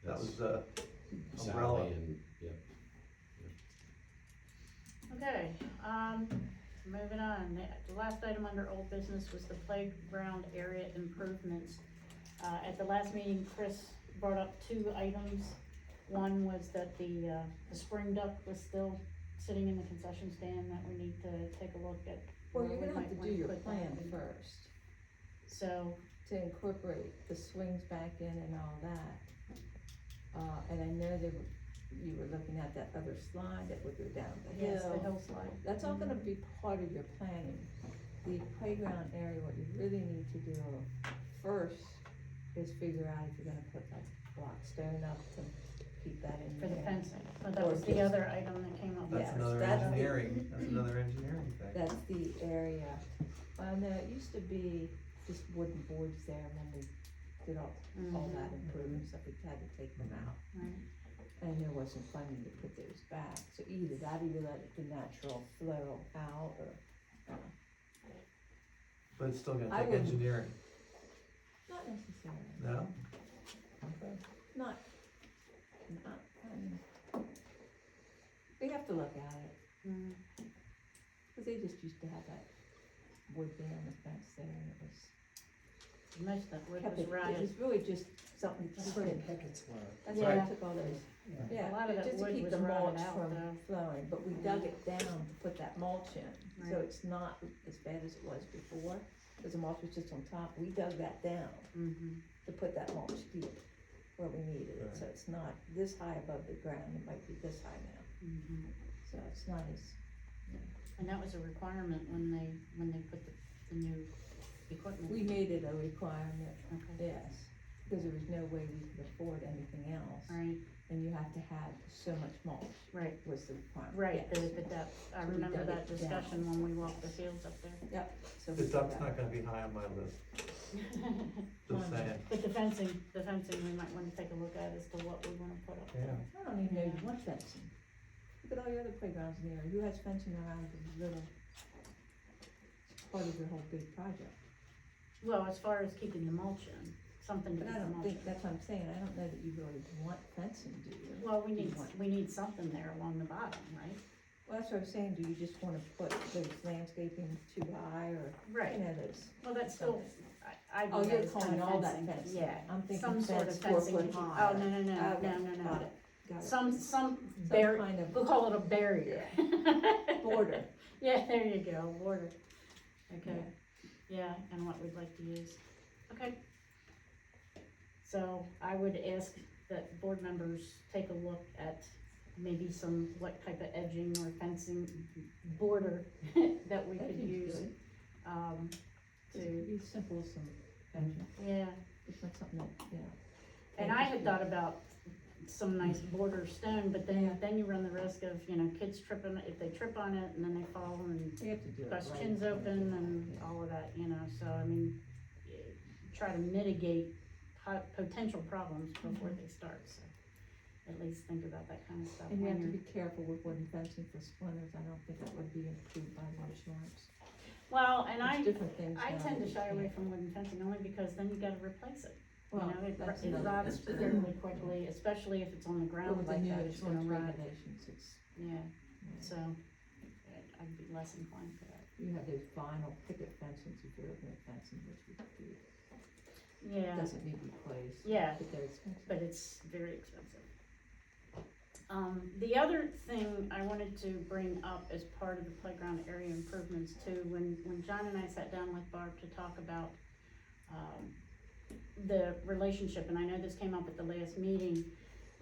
That That's was, Umbrella. Sally and, yeah. Okay, moving on, the last item under old business was the playground area improvements. At the last meeting, Chris brought up two items One was that the spring duck was still sitting in the concession stand, that we need to take a look at. Well, where you're we gonna have might to wanna do your put that. plan first, So, to incorporate the swings back in and all that. And I know you were looking at that other slide that would go down the yes, the hill. hill slide. That's all gonna be part of your planning. The playground area, what you really need to do first is figure out if you're gonna put that block stone up to keep that in For the there. fencing, but that Or was the just- other item that came up. That's Yes, another that's the- engineering, that's another engineering thing. That's the area. Well, no, it used to be just wooden boards there when we did all that improvement stuff, we had to take them out. Right. And there wasn't funding to put those back, so either that, either let the natural flow out, or, But it's still I gonna take wouldn't- engineering, not necessarily, no? Okay. not, I mean, we have to look at it, Mm. cause they just used to have that wood there on the fence there, and it was, Most of that wood kept was it rotted. was really just something to put in. Pickett's work. That's why I Yeah. took all those, yeah, A lot of that just to wood keep was the mulch rotted out, from though. flowing, but we dug it down to put that mulch in, so Right. it's not as bad as it was before, cause the mulch was just on top, we dug that down Mhm. to put that mulch deep where we needed it, so Right. it's not this high above the ground, it might be this high now, Mhm. so it's not as, And that was a requirement when they put the new equipment. we made it a requirement, Okay. yes, cause there was no way we could afford anything else, Right, and you have to have so much mulch right, was the requirement, right, yes. but that, I So we remember dug that it down. discussion when we walked the fields up there. Yep, so we The did duck's that. not gonna be high on my list, just saying, But the fencing, we might wanna take a look at as to what we wanna put up yeah. there. I don't even know you want fencing. Look at all your other playgrounds in the area, who has fencing around the little, it's part of your whole big project. Well, as far as keeping the mulch in, something to But keep I the don't mulch think, in. that's what I'm saying, I don't know that you really want fencing, do you? Well, we You want- need something there along the bottom, right? Well, that's what I'm saying, do you just wanna put those landscaping too high, or, Right. you know, those, Well, that's still, I oh, view you're that as kind calling of all that fencing, fencing, yeah. I'm thinking Some sort of fence 4 fencing foot to keep- high. Oh, no, Okay, got it, got it. Some Some barrier, kind of we'll call it a barrier. border. Yeah, there you go, border. Okay, yeah, and what we'd like to use. Okay. So I would ask that board members take a look at maybe what type of edging or fencing border that we That could seems use. good. It To, could be simple as some fencing, yeah, just not something that, you know. and I had thought about some nice border stone, but then you run the risk of, kids tripping, if they trip on it and then they fall and You have to do it bust right. chins open and all of that, so I mean, try to mitigate potential problems before they start, so at least think about that kind of stuff. And you when have to you're- be careful with wooden fencing for splinters, I don't think that would be improved by the insurance. Well, and There's different things I now tend that to you shy away can't. from wooden fencing only because then you gotta replace it. Well, It that's it another rots thing. fairly quickly, especially if it's on the But ground with the like new that, it's gonna insurance rot. regulations, it's, Yeah, so I'd be less inclined for that. you have those vinyl picket fencings, if you're looking at fencing, which would be, Yeah, doesn't need replaced. Yeah. But they're expensive. but it's very expensive. The other thing I wanted to bring up as part of the playground area improvements too, when John and I sat down with Barb to talk about, the relationship, and I know this came up at the last meeting,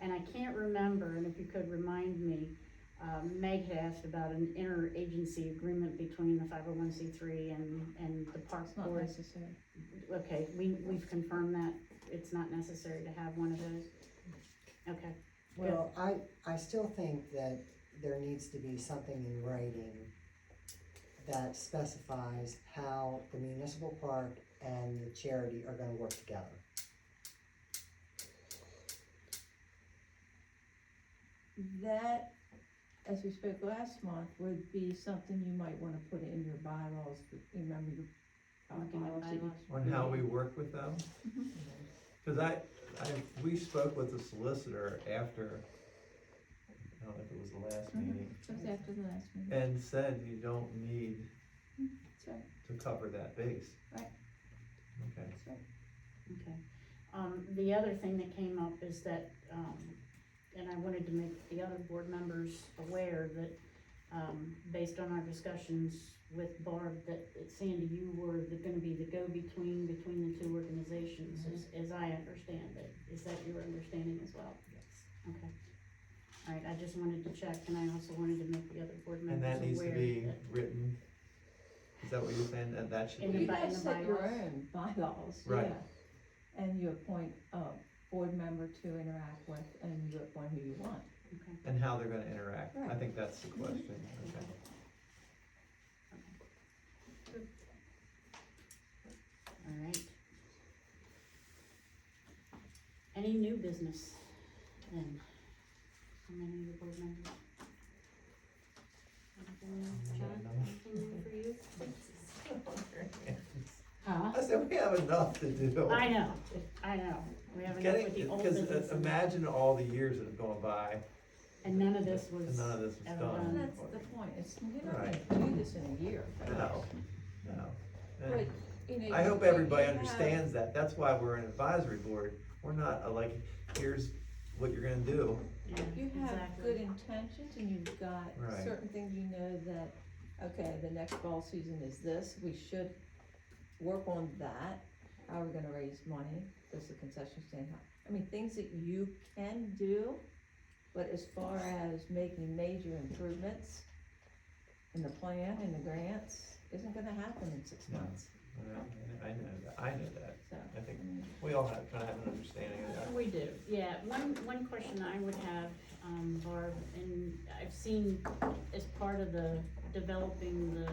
and I can't remember, and if you could remind me, Meg had asked about an interagency agreement between the 501c3 and the park It's not board. necessary. Okay, we've confirmed that it's not necessary to have one of those? Okay, Well, I still think that there needs to be something in writing that specifies how the municipal park and the charity are gonna work together. That, as we spoke last month, would be something you might wanna put in your bylaws, remember your Looking at bylaws that you bylaws. On how we work with them, Mhm. cause we spoke with the solicitor after, I don't know if it was the last Mhm. meeting, That was after the last meeting. and said you don't need That's right, to cover that base. Right. Okay. that's right. okay. The other thing that came up is that, and I wanted to make the other board members aware that, based on our discussions with Barb, that Sandy, you were gonna be the go-between between the two organizations, as I understand it. Is that your understanding as well? Yes. Okay. All right, I just wanted to check, and I also wanted to make the other board And members that needs to aware be that. written, is that what you're saying, that should In be? the You by- guys the set your bylaws? own bylaws, Right. yeah. And you appoint a board member to interact with, and you appoint who you want. Okay. And how they're gonna interact, I Right. think that's the question, okay. All right. Any new business then? How many of the board members? Anything new, John? No. Anything new for you? Huh? I said, we have enough to do. I know, we have enough with the old Because business and- imagine all the years that have gone by, and none of this was. and none of this was ever done. And done. that's the point, it's, you're not Right. gonna do this in a year. No, no. And But, you know. I you- hope you everybody have- understands that, that's why we're an advisory board, we're not like, here's what you're gonna do. Yeah, You have exactly. good intentions and you've got Right. certain things you know that, okay, the next fall season is this, we should work on that. How are we gonna raise money? Does the concession stand high? I mean, things that you can do, but as far as making major improvements in the plan and the grants, isn't gonna happen in 6 No. months, I know that, so. I think I mean, we all have, kinda have an understanding of that. We do, yeah. One question I would have, Barb, and I've seen as part of the developing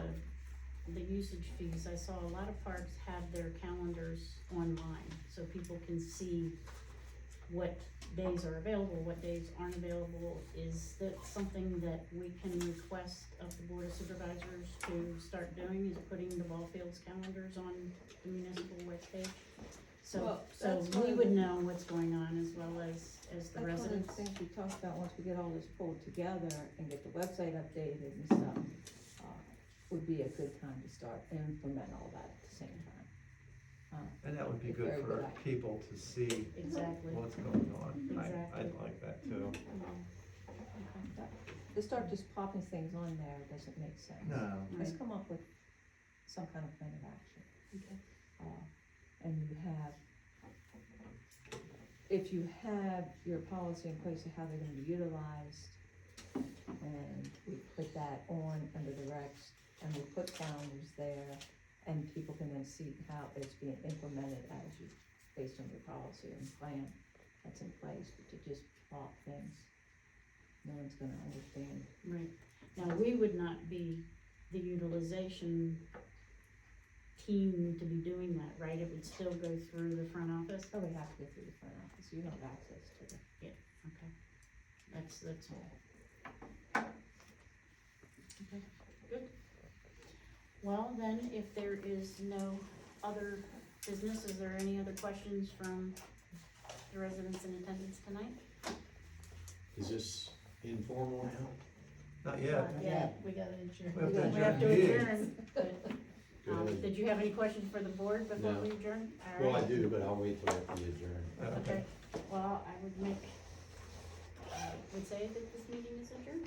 the usage fees, I saw a lot of parks have their calendars online, so people can see what days are available, what days aren't available. Is that something that we can request of the Board of Supervisors to start doing, is putting the ball fields calendars on the municipal webpage? So, Well, so that's one we of would the- know what's going on as well as the That's one of residents. the things we talked about, once we get all this pulled together and get the website updated and stuff, would be a good time to start and implement all that at the same time. And that would be It's good very for good idea. people to see Exactly. what's going on, Exactly. I'd like that too. To start just popping things on there doesn't make sense. No, Let's Right. come up with some kind of plan of action. Okay. And you have, if you have your policy in place of how they're gonna be utilized, and we put that on under the recs, and we put calendars there, and people can then see how it's being implemented as you, based on your policy and plan that's in place, but to just plop things, no one's gonna understand. Right. Now, we would not be the utilization team to be doing that, right? It would still go through the front office? Oh, we have to go through the front office, you don't have access to it. Okay. That's all. Okay, good. Well, then, if there is no other business, is there any other questions from the residents in attendance tonight? Is this informal now? not yet. Yeah, we gotta adjourn. We have to We have to adjourn. adjourn. Good. Good. Did you have any questions for the board before No. we adjourn? All Well, I right. do, but I'll wait till after you adjourn. Okay, well, I would say that this meeting is adjourned.